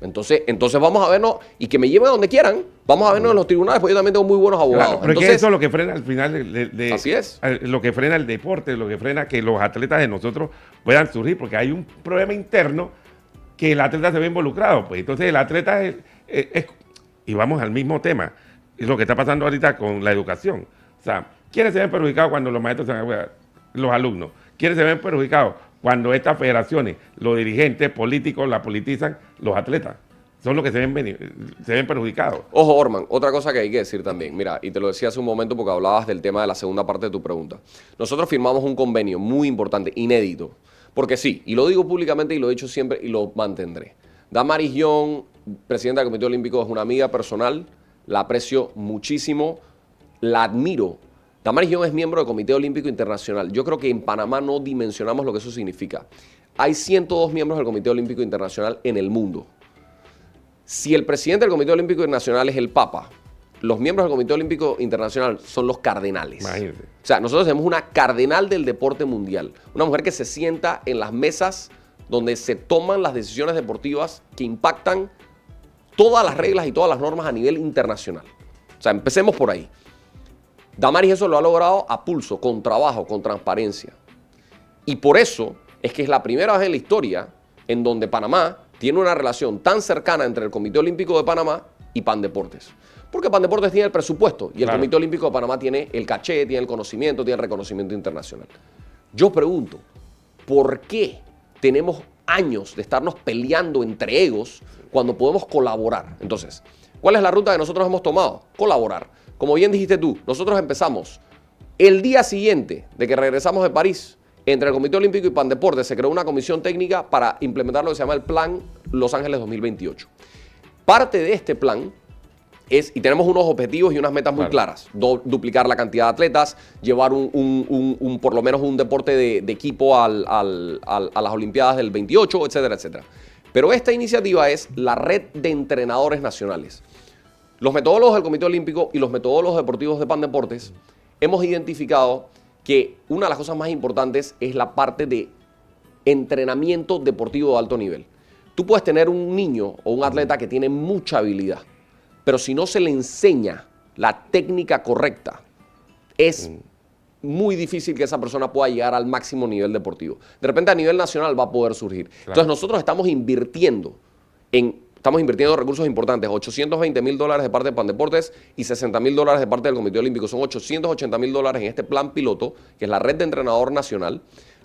Speaker 2: Entonces vamos a vernos y que me lleven a donde quieran. Vamos a vernos en los tribunales, porque yo también tengo muy buenos abogados.
Speaker 1: Claro, pero entonces, es que eso es lo que frena al final
Speaker 2: así es.
Speaker 1: Lo que frena el deporte, lo que frena que los atletas de nosotros puedan surgir, porque hay un problema interno que el atleta se ve involucrado. Pues entonces el atleta y vamos al mismo tema, es lo que está pasando ahorita con la educación. O sea, ¿quiénes se ven perjudicados cuando los maestros los alumnos? ¿Quiénes se ven perjudicados cuando estas federaciones, los dirigentes políticos la politizan? Los atletas son los que se ven perjudicados.
Speaker 2: Ojo, Orman, otra cosa que hay que decir también. Mira, y te lo decía hace un momento porque hablabas del tema de la segunda parte de tu pregunta. Nosotros firmamos un convenio muy importante, inédito. Porque sí, y lo digo públicamente y lo he dicho siempre y lo mantendré. Damaris Young, presidenta del Comité Olímpico, es una amiga personal, la aprecio muchísimo, la admiro. Damaris Young es miembro del Comité Olímpico Internacional. Yo creo que en Panamá no dimensionamos lo que eso significa. Hay 102 miembros del Comité Olímpico Internacional en el mundo. Si el presidente del Comité Olímpico Internacional es el Papa, los miembros del Comité Olímpico Internacional son los cardenales.
Speaker 1: Imagínate.
Speaker 2: O sea, nosotros tenemos una cardenal del deporte mundial, una mujer que se sienta en las mesas donde se toman las decisiones deportivas que impactan todas las reglas y todas las normas a nivel internacional. O sea, empecemos por ahí. Damaris eso lo ha logrado a pulso, con trabajo, con transparencia. Y por eso es que es la primera vez en la historia en donde Panamá tiene una relación tan cercana entre el Comité Olímpico de Panamá y Pandeportes. Porque Pandeportes tiene el presupuesto y el Comité Olímpico de Panamá tiene el caché, tiene el conocimiento, tiene el reconocimiento internacional. Yo pregunto, ¿por qué tenemos años de estarnos peleando entre egos cuando podemos colaborar? Entonces, ¿cuál es la ruta que nosotros hemos tomado? Colaborar. Como bien dijiste tú, nosotros empezamos el día siguiente de que regresamos de París. Entre el Comité Olímpico y Pandeportes se creó una comisión técnica para implementar lo que se llama el Plan Los Ángeles 2028. Parte de este plan es, y tenemos unos objetivos y unas metas muy claras, duplicar la cantidad de atletas, llevar por lo menos un deporte de equipo a las Olimpiadas del 28, etcétera, etcétera. Pero esta iniciativa es la red de entrenadores nacionales. Los metodólogos del Comité Olímpico y los metodólogos deportivos de Pandeportes hemos identificado que una de las cosas más importantes es la parte de entrenamiento deportivo de alto nivel. Tú puedes tener un niño o un atleta que tiene mucha habilidad, pero si no se le enseña la técnica correcta, es muy difícil que esa persona pueda llegar al máximo nivel deportivo. De repente a nivel nacional va a poder surgir. Claro. Entonces nosotros estamos invirtiendo recursos importantes, $820,000 de parte de Pandeportes y $60,000 de parte del Comité Olímpico. Son $880,000 en este plan piloto, que es la red de entrenador nacional.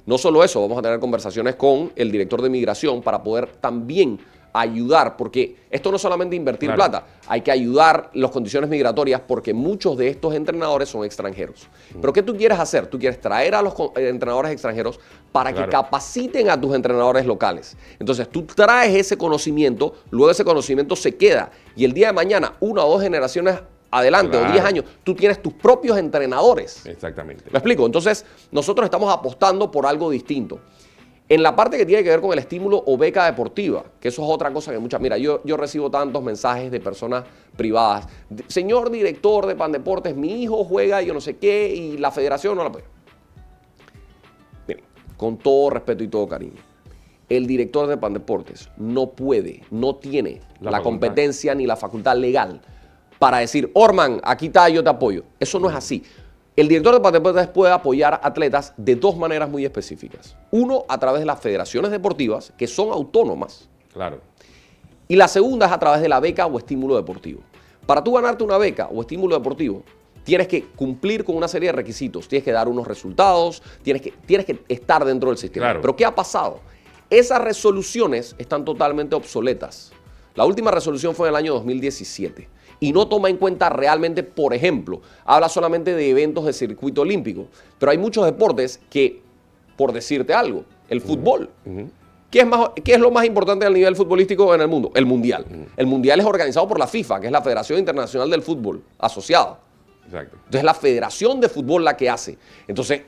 Speaker 2: No solo eso, vamos a tener conversaciones con el director de migración para poder también ayudar, porque esto no es solamente invertir plata, hay que ayudar las condiciones migratorias porque muchos de estos entrenadores son extranjeros. Pero ¿qué tú quieres hacer? Tú quieres traer a los entrenadores extranjeros para que capaciten a tus entrenadores locales. Entonces tú traes ese conocimiento, luego ese conocimiento se queda y el día de mañana, 1 o 2 generaciones adelante o 10 años, tú tienes tus propios entrenadores.
Speaker 1: Exactamente.
Speaker 2: ¿Me explico? Entonces nosotros estamos apostando por algo distinto. En la parte que tiene que ver con el estímulo o beca deportiva, que eso es otra cosa que muchas... Mira, yo recibo tantos mensajes de personas privadas. Señor director de Pandeportes, mi hijo juega yo no sé qué y la federación no la puede. Miren, con todo respeto y todo cariño, el director de Pandeportes no puede, no tiene la competencia ni la facultad legal para decir, Orman, aquí está, yo te apoyo. Eso no es así. El director de Pandeportes puede apoyar atletas de 2 maneras muy específicas. Uno, a través de las federaciones deportivas, que son autónomas.
Speaker 1: Claro.
Speaker 2: Y la segunda es a través de la beca o estímulo deportivo. Para tú ganarte una beca o estímulo deportivo, tienes que cumplir con una serie de requisitos. Tienes que dar unos resultados, tienes que estar dentro del sistema.
Speaker 1: Claro.
Speaker 2: Pero ¿qué ha pasado? Esas resoluciones están totalmente obsoletas. La última resolución fue en el año 2017. Y no toma en cuenta realmente, por ejemplo, habla solamente de eventos de circuito olímpico. Pero hay muchos deportes que, por decirte algo, el fútbol. ¿Qué es lo más importante a nivel futbolístico en el mundo? El Mundial. El Mundial es organizado por la FIFA, que es la Federación Internacional del Fútbol Asociada.
Speaker 1: Exacto.
Speaker 2: Entonces es la Federación de Fútbol la que hace. Entonces,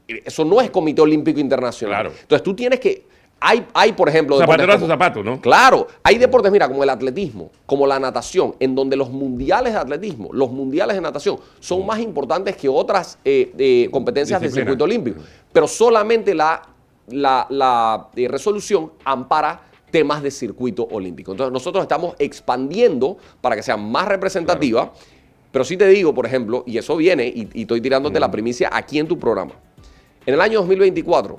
Speaker 2: eso no es Comité Olímpico Internacional.
Speaker 1: Claro.
Speaker 2: Entonces tú tienes que... Hay, por ejemplo...
Speaker 1: Zapatero a su zapato, ¿no?
Speaker 2: Claro. Hay deportes, mira, como el atletismo, como la natación, en donde los mundiales de atletismo, los mundiales de natación, son más importantes que otras competencias del circuito olímpico. Pero solamente la resolución ampara temas de circuito olímpico. Entonces nosotros estamos expandiendo para que sea más representativa. Claro. Pero sí te digo, por ejemplo, y eso viene, y estoy tirándote la primicia aquí en tu programa. En el año 2024...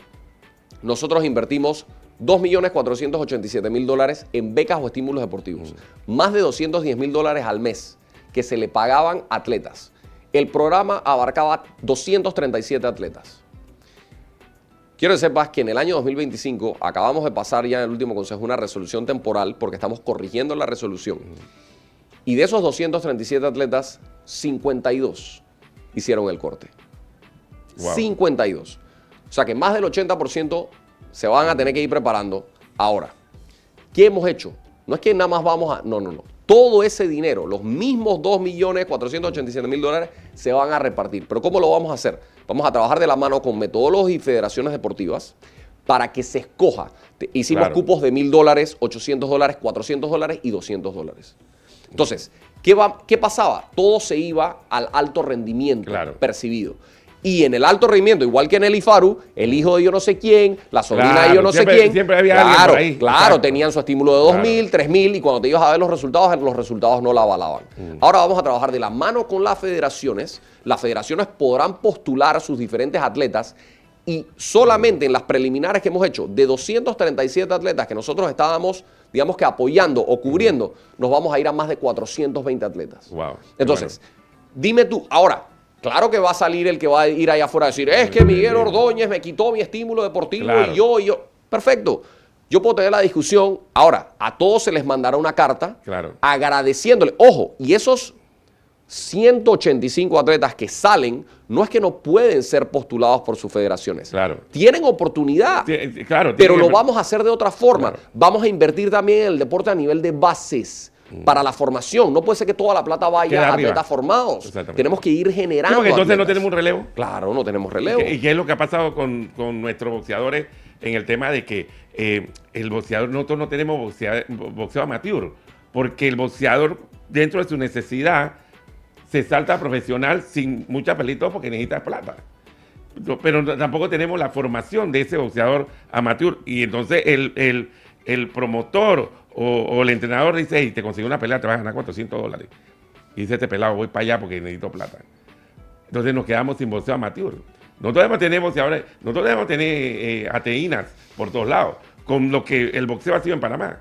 Speaker 2: nosotros invertimos $2.487.000 en becas o estímulos deportivos. Más de $210,000 al mes que se le pagaban a atletas. El programa abarcaba 237 atletas. Quiero que sepas que en el año 2025 acabamos de pasar ya en el último consejo una resolución temporal porque estamos corrigiendo la resolución. Y de esos 237 atletas, 52 hicieron el corte. Wow. 52. O sea que más del 80% se van a tener que ir preparando. Ahora, ¿qué hemos hecho? No es que nada más vamos a... No. Todo ese dinero, los mismos $2.487.000 se van a repartir. ¿Pero cómo lo vamos a hacer? Vamos a trabajar de la mano con metodólogos y federaciones deportivas para que se escoja. Hicimos
Speaker 1: Claro.
Speaker 2: cupos de $1,000, $800, $400 y $200. Entonces, ¿qué pasaba? Todo se iba al alto rendimiento
Speaker 1: Claro.
Speaker 2: percibido. Y en el alto rendimiento, igual que en el IFARU, el hijo de yo no sé quién, la sobrina
Speaker 1: Claro,
Speaker 2: de yo no sé
Speaker 1: siempre-
Speaker 2: quién.
Speaker 1: siempre había alguien por ahí.
Speaker 2: Claro,
Speaker 1: Exacto.
Speaker 2: tenían su estímulo de 2.000, 3.000 y cuando te ibas a ver los resultados no la avalaban. Ahora vamos a trabajar de la mano con las federaciones. Las federaciones podrán postular a sus diferentes atletas y solamente en las preliminares que hemos hecho, de 237 atletas que nosotros estábamos, digamos que apoyando o cubriendo, nos vamos a ir a más de 420 atletas.
Speaker 1: Wow.
Speaker 2: Entonces, dime tú, ahora, claro que va a salir el que va a ir allá afuera a decir, es que Miguel Ordóñez me quitó mi estímulo deportivo
Speaker 1: Claro.
Speaker 2: y yo. Perfecto. Yo puedo tener la discusión. Ahora, a todos se les mandará una carta
Speaker 1: Claro.
Speaker 2: agradeciéndole. Ojo, y esos 185 atletas que salen, no es que no pueden ser postulados por sus federaciones.
Speaker 1: Claro.
Speaker 2: Tienen oportunidad.
Speaker 1: Claro,
Speaker 2: Pero
Speaker 1: tiene
Speaker 2: lo
Speaker 1: que-
Speaker 2: vamos a hacer de otra forma.
Speaker 1: Claro.
Speaker 2: Vamos a invertir también en el deporte a nivel de bases para la formación. No puede ser que toda la plata vaya
Speaker 1: Queda
Speaker 2: a
Speaker 1: arriba.
Speaker 2: atletas formados.
Speaker 1: Exactamente.
Speaker 2: Tenemos que ir
Speaker 1: Sí,
Speaker 2: generando
Speaker 1: porque entonces no
Speaker 2: atletas.
Speaker 1: tenemos un relevo.
Speaker 2: Claro, no tenemos relevo.
Speaker 1: ¿Y qué es lo que ha pasado con nuestros boxeadores en el tema de que el boxeador, nosotros no tenemos boxeo amateur? Porque el boxeador, dentro de su necesidad, se salta a profesional sin mucha pelito porque necesita plata. Pero tampoco tenemos la formación de ese boxeador amateur. Y entonces el promotor o el entrenador dice, hey, te consigo una pelea, te vas a ganar $400. Y dice este pelado, voy para allá porque necesito plata. Entonces nos quedamos sin boxeo amateur. Nosotros debemos tener boxeadores, nosotros debemos tener ateínas por todos lados, con lo que el boxeo ha sido en Panamá.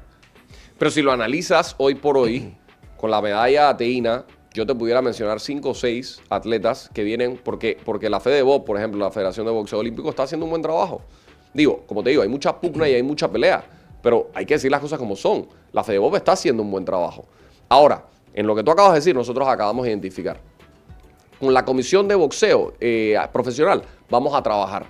Speaker 2: Pero si lo analizas hoy por hoy, con la medalla ateína, yo te pudiera mencionar 5 o 6 atletas que vienen, porque la FEDEBOB, por ejemplo, la Federación de Boxeo Olímpico, está haciendo un buen trabajo. Digo, como te digo, hay mucha pugna y hay mucha pelea, pero hay que decir las cosas como son. La FEDEBOB está haciendo un buen trabajo. Ahora, en lo que tú acabas de decir, nosotros acabamos de identificar. Con la Comisión de Boxeo Profesional vamos a trabajar.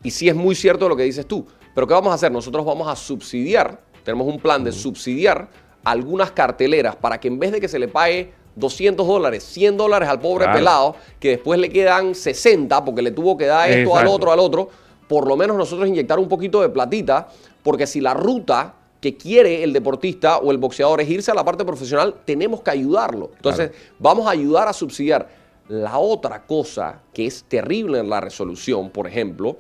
Speaker 2: Y sí es muy cierto lo que dices tú, pero ¿qué vamos a hacer? Nosotros vamos a subsidiar, tenemos un plan de subsidiar algunas carteleras para que en vez de que se le pague $200, $100 al pobre
Speaker 1: Claro.
Speaker 2: pelado, que después le quedan 60 porque le tuvo que dar esto al otro, por lo menos nosotros inyectar un poquito de platita, porque si la ruta que quiere el deportista o el boxeador es irse a la parte profesional, tenemos que ayudarlo. Entonces, vamos a ayudar a subsidiar. La otra cosa que es terrible en la resolución, por ejemplo,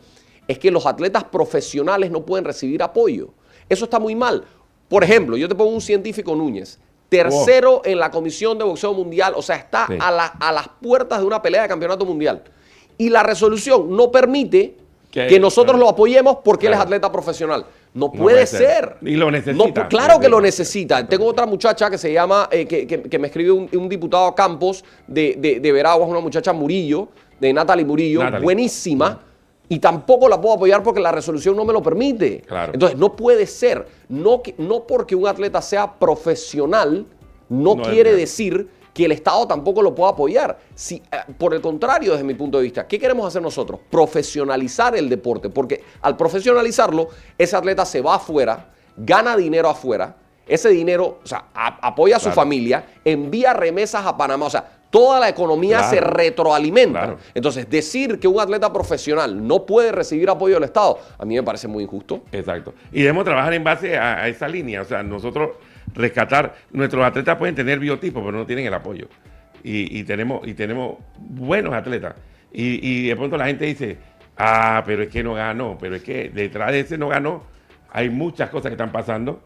Speaker 2: es que los atletas profesionales no pueden recibir apoyo. Eso está muy mal. Por ejemplo, yo te pongo un científico Núñez, tercero en la Comisión de Boxeo Mundial, o sea, está
Speaker 1: Sí.
Speaker 2: a las puertas de una pelea de campeonato mundial. Y la resolución no permite
Speaker 1: Que-
Speaker 2: que nosotros
Speaker 1: claro.
Speaker 2: lo apoyemos porque él es
Speaker 1: Claro.
Speaker 2: atleta profesional. No
Speaker 1: No
Speaker 2: puede ser.
Speaker 1: Y lo necesita.
Speaker 2: No, claro que lo necesita. Tengo otra muchacha que se llama, que me escribe un diputado Campos de Veraguas, una muchacha Murillo, de Natalie Murillo,
Speaker 1: Natalie.
Speaker 2: buenísima. Y tampoco la puedo apoyar porque la resolución no me lo permite.
Speaker 1: Claro.
Speaker 2: Entonces, no puede ser. No porque un atleta sea profesional, no
Speaker 1: No,
Speaker 2: quiere
Speaker 1: es-
Speaker 2: decir que el Estado tampoco lo pueda apoyar. Si, por el contrario, desde mi punto de vista, ¿qué queremos hacer nosotros? Profesionalizar el deporte, porque al profesionalizarlo, ese atleta se va afuera, gana dinero afuera, ese dinero, o sea, apoya a su
Speaker 1: Claro.
Speaker 2: familia, envía remesas a Panamá, o sea, toda la economía
Speaker 1: Claro.
Speaker 2: se retroalimenta.
Speaker 1: Claro.
Speaker 2: Entonces, decir que un atleta profesional no puede recibir apoyo del Estado, a mí me parece muy injusto.
Speaker 1: Exacto. Y debemos trabajar en base a esa línea. O sea, nosotros rescatar, nuestros atletas pueden tener biotipos, pero no tienen el apoyo. Y tenemos buenos atletas. Y de pronto la gente dice, pero es que no ganó. Pero es que detrás de ese no ganó, hay muchas cosas que están pasando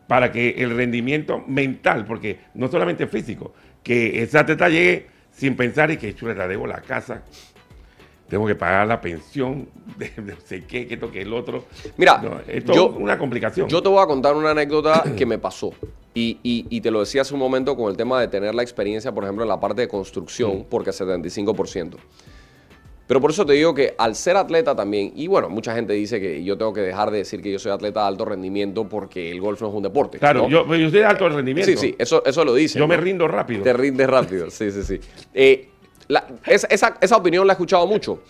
Speaker 1: para que el rendimiento mental, porque no solamente físico, que ese atleta llegue sin pensar y que chuleta, debo la casa, tengo que pagar la pensión, de no sé qué, que esto, que el otro.
Speaker 2: Mira,
Speaker 1: No, esto
Speaker 2: yo-
Speaker 1: es una complicación.
Speaker 2: Yo te voy a contar una anécdota que me pasó. Y te lo decía hace un momento con el tema de tener la experiencia, por ejemplo, en la parte de construcción, porque 75%. Pero por eso te digo que al ser atleta también, y bueno, mucha gente dice que yo tengo que dejar de decir que yo soy atleta de alto rendimiento porque el golf no es un deporte.
Speaker 1: Claro,
Speaker 2: ¿no?
Speaker 1: yo soy de alto rendimiento.
Speaker 2: Sí, sí, eso lo dice.
Speaker 1: Yo me
Speaker 2: ¿no?
Speaker 1: rindo rápido.
Speaker 2: Te rindes rápido, sí, sí, sí. Esa opinión la he escuchado mucho.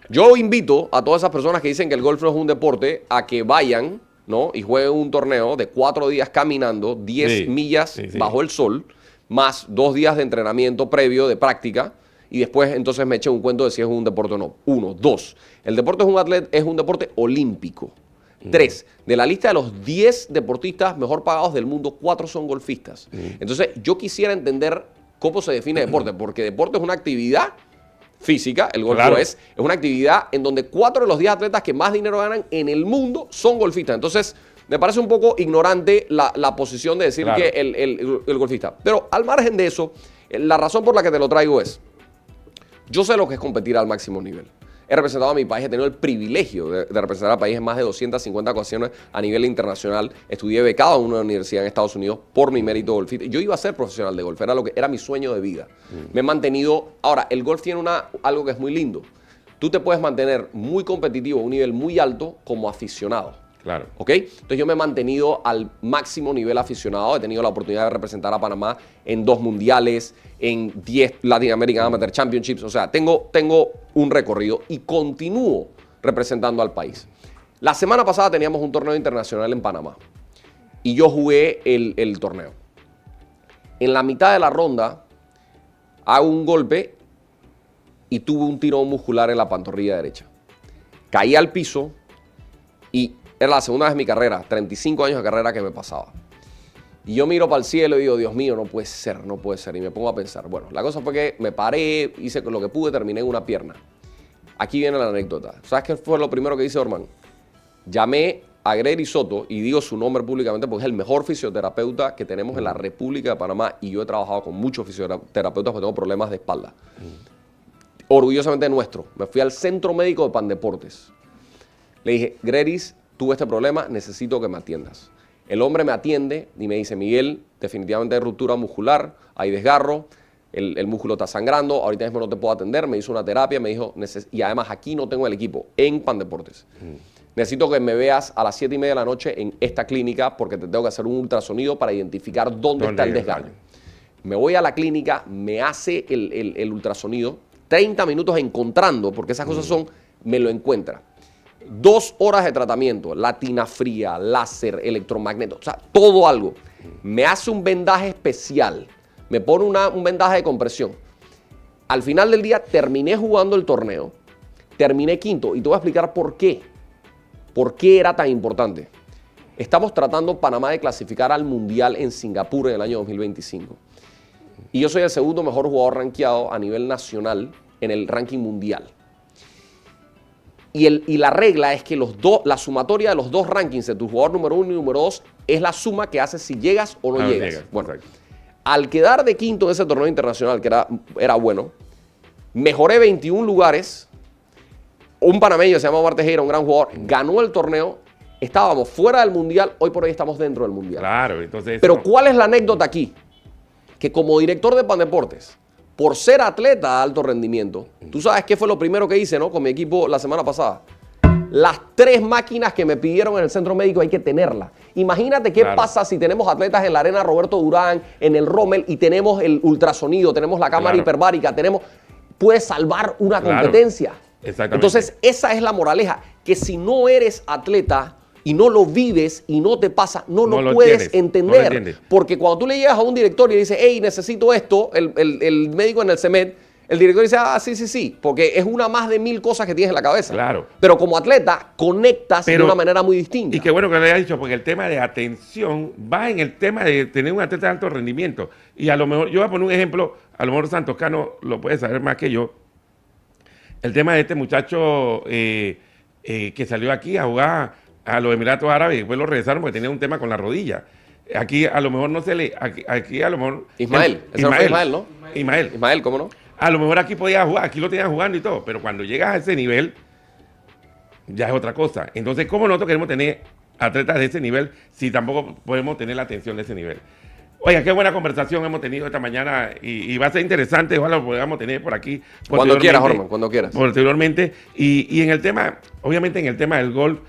Speaker 2: Yo invito a todas esas personas que dicen que el golf no es un deporte a que vayan, ¿no? Y jueguen un torneo de 4 días caminando, 10
Speaker 1: Sí,
Speaker 2: millas
Speaker 1: sí, sí.
Speaker 2: bajo el sol, más 2 días de entrenamiento previo, de práctica, y después entonces me eché un cuento de si es un deporte o no. 1, 2. El deporte es un deporte olímpico. 3. De la lista de los 10 deportistas mejor pagados del mundo, 4 son golfistas. Entonces, yo quisiera entender cómo se define deporte, porque deporte es una actividad física, el golf
Speaker 1: Claro.
Speaker 2: es una actividad en donde 4 de los 10 atletas que más dinero ganan en el mundo son golfistas. Entonces, me parece un poco ignorante la posición de decir
Speaker 1: Claro.
Speaker 2: que el golfista. Pero al margen de eso, la razón por la que te lo traigo es, yo sé lo que es competir al máximo nivel. He representado a mi país, he tenido el privilegio de representar al país en más de 250 ocasiones a nivel internacional. Estudié becado en una universidad en Estados Unidos por mi mérito golfista. Yo iba a ser profesional de golf, era mi sueño de vida. Me he mantenido... Ahora, el golf tiene algo que es muy lindo. Tú te puedes mantener muy competitivo a un nivel muy alto como aficionado.
Speaker 1: Claro.
Speaker 2: ¿Ok? Entonces yo me he mantenido al máximo nivel aficionado. He tenido la oportunidad de representar a Panamá en 2 mundiales, en 10 Latin American Amateur Championships. O sea, tengo un recorrido y continúo representando al país. La semana pasada teníamos un torneo internacional en Panamá y yo jugué el torneo. En la mitad de la ronda hago un golpe y tuve un tirón muscular en la pantorrilla derecha. Caí al piso y era la segunda vez en mi carrera, 35 años de carrera que me pasaba. Y yo miro para el cielo y digo, Dios mío, no puede ser, no puede ser. Y me pongo a pensar. Bueno, la cosa fue que me paré, hice lo que pude, terminé en una pierna. Aquí viene la anécdota. ¿Sabes qué fue lo primero que hice, Orman? Llamé a Grady Soto, y digo su nombre públicamente porque es el mejor fisioterapeuta que tenemos en la República de Panamá, y yo he trabajado con muchos fisioterapeutas porque tengo problemas de espalda. Orgullosamente nuestro. Me fui al centro médico de Pandeportes. Le dije, Grady, tuve este problema, necesito que me atiendas. El hombre me atiende y me dice, Miguel, definitivamente hay ruptura muscular, hay desgarro, el músculo está sangrando, ahorita mismo no te puedo atender, me hizo una terapia, me dijo, y además aquí no tengo el equipo, en Pandeportes. Necesito que me veas a las 7:30 de la noche en esta clínica porque te tengo que hacer un ultrasonido para identificar dónde está el desgarro. Me voy a la clínica, me hace el ultrasonido, 30 minutos encontrando, porque esas cosas me lo encuentra. 2 horas de tratamiento, látina fría, láser, electromagneto, o sea, todo algo. Me hace un vendaje especial, me pone un vendaje de compresión. Al final del día terminé jugando el torneo, terminé quinto y te voy a explicar por qué. ¿Por qué era tan importante? Estamos tratando Panamá de clasificar al Mundial en Singapur en el año 2025. Y yo soy el segundo mejor jugador rankeado a nivel nacional en el ranking mundial. Y la regla es que la sumatoria de los 2 rankings de tu jugador número 1 y número 2 es la suma que hace si llegas o no llegas. Bueno, al quedar de quinto en ese torneo internacional, que era bueno, mejoré 21 lugares. Un panameño se llama Omar Tejera, un gran jugador, ganó el torneo. Estábamos fuera del mundial, hoy por hoy estamos dentro del mundial.
Speaker 1: Claro, entonces...
Speaker 2: Pero ¿cuál es la anécdota aquí? Que como director de Pandeportes, por ser atleta de alto rendimiento, tú sabes qué fue lo primero que hice, ¿no? Con mi equipo la semana pasada. Las 3 máquinas que me pidieron en el centro médico hay que tenerlas. Imagínate qué pasa si tenemos atletas en la arena Roberto Durán, en el Rommel, y tenemos el ultrasonido, tenemos la cámara hiperbárica, puede salvar una competencia.
Speaker 1: Exactamente.
Speaker 2: Entonces, esa es la moraleja, que si no eres atleta y no lo vives y no te pasa, no lo puedes entender. No porque cuando tú le llegas a un director y le dices, hey, necesito esto, el médico en el CEMED, el director dice, sí, porque es una más de 1000 cosas que tienes en la cabeza.
Speaker 1: Claro.
Speaker 2: Pero como atleta, conectas de una manera muy distinta.
Speaker 1: Y qué bueno que lo haya dicho, porque el tema de atención va en el tema de tener un atleta de alto rendimiento. Y a lo mejor, yo voy a poner un ejemplo, a lo mejor Santos Cano lo puede saber más que yo. El tema de este muchacho que salió aquí a jugar a los Emiratos Árabes y después lo regresaron porque tenía un tema con la rodilla. Aquí a lo mejor no se le... Aquí a lo mejor...
Speaker 2: Ismael, ese fue Ismael, ¿no?
Speaker 1: Ismael,
Speaker 2: ¿cómo no?
Speaker 1: A lo mejor aquí podía jugar, aquí lo tenían jugando y todo, pero cuando llegas a ese nivel, ya es otra cosa. Entonces, ¿cómo nosotros queremos tener atletas de ese nivel si tampoco podemos tener la atención de ese nivel? Oiga, qué buena conversación hemos tenido esta mañana y va a ser interesante, ojalá lo podamos tener por aquí.
Speaker 2: Cuando quieras, Orman, cuando quieras.
Speaker 1: Posteriormente. Y en el tema, obviamente en el tema del golf,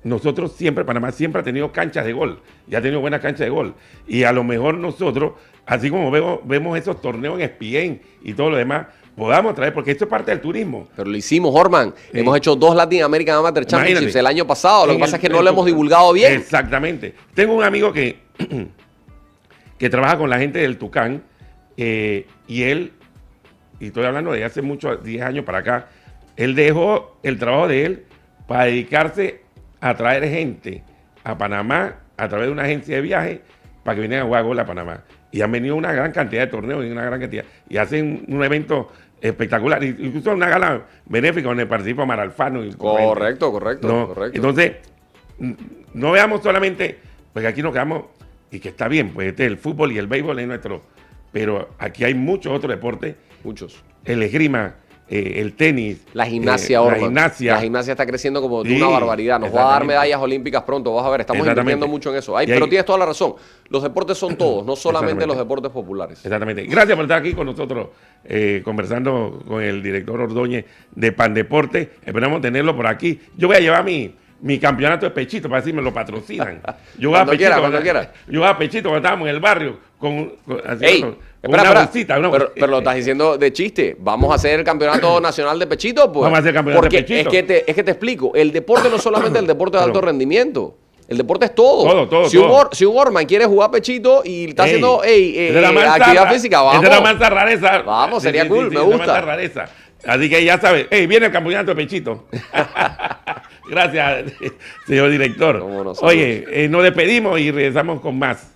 Speaker 1: nosotros siempre, Panamá siempre ha tenido canchas de golf, y ha tenido buenas canchas de golf. Y a lo mejor nosotros, así como vemos esos torneos en ESPN y todo lo demás, podamos traer, porque esto es parte del turismo.
Speaker 2: Pero lo hicimos, Orman. Sí. Hemos hecho 2 Latin American Amateur Championships el año pasado. Lo que pasa es que no lo hemos divulgado bien.
Speaker 1: Exactamente. Tengo un amigo que trabaja con la gente del Tucán y él y estoy hablando de hace muchos, 10 años para acá, él dejó el trabajo de él para dedicarse a traer gente a Panamá a través de una agencia de viaje para que vinieran a jugar gol a Panamá. Y han venido una gran cantidad de torneos y una gran cantidad. Y hacen un evento espectacular, incluso una gala benéfica donde participa Mar Alfano.
Speaker 2: Correcto.
Speaker 1: Entonces, no veamos solamente, porque aquí nos quedamos, y que está bien, pues el fútbol y el béisbol es nuestro, pero aquí hay muchos otros deportes.
Speaker 2: Muchos.
Speaker 1: El esgrima, el tenis.
Speaker 2: La gimnasia, La gimnasia está creciendo como de una barbaridad. Nos va a dar medallas olímpicas pronto, vas a ver, estamos invirtiendo mucho en eso. Pero tienes toda la razón. Los deportes son todos, no solamente los deportes populares.
Speaker 1: Exactamente. Gracias por estar aquí con nosotros, conversando con el director Ordóñez de Pandeporte. Esperamos tenerlo por aquí. Yo voy a llevar mi campeonato de pechito para ver si me lo patrocinan. Yo voy
Speaker 2: cuando quiera.
Speaker 1: Yo voy a pechito cuando estábamos en el barrio con
Speaker 2: una bolsita. Pero lo estás diciendo de chiste. Vamos a hacer el campeonato nacional de pechito, pues.
Speaker 1: Vamos a hacer el campeonato de pechito.
Speaker 2: Es que te explico. El deporte no es solamente el deporte de alto rendimiento. El deporte es todo.
Speaker 1: Todo.
Speaker 2: Si un Orman quiere jugar pechito y está haciendo actividad física, vamos.
Speaker 1: Esa es la mansa rareza.
Speaker 2: Vamos, sería cool, me gusta.
Speaker 1: Rareza. Así que ya sabes, viene el campeonato de pechito. Gracias, señor director. Oye, nos despedimos y regresamos con más.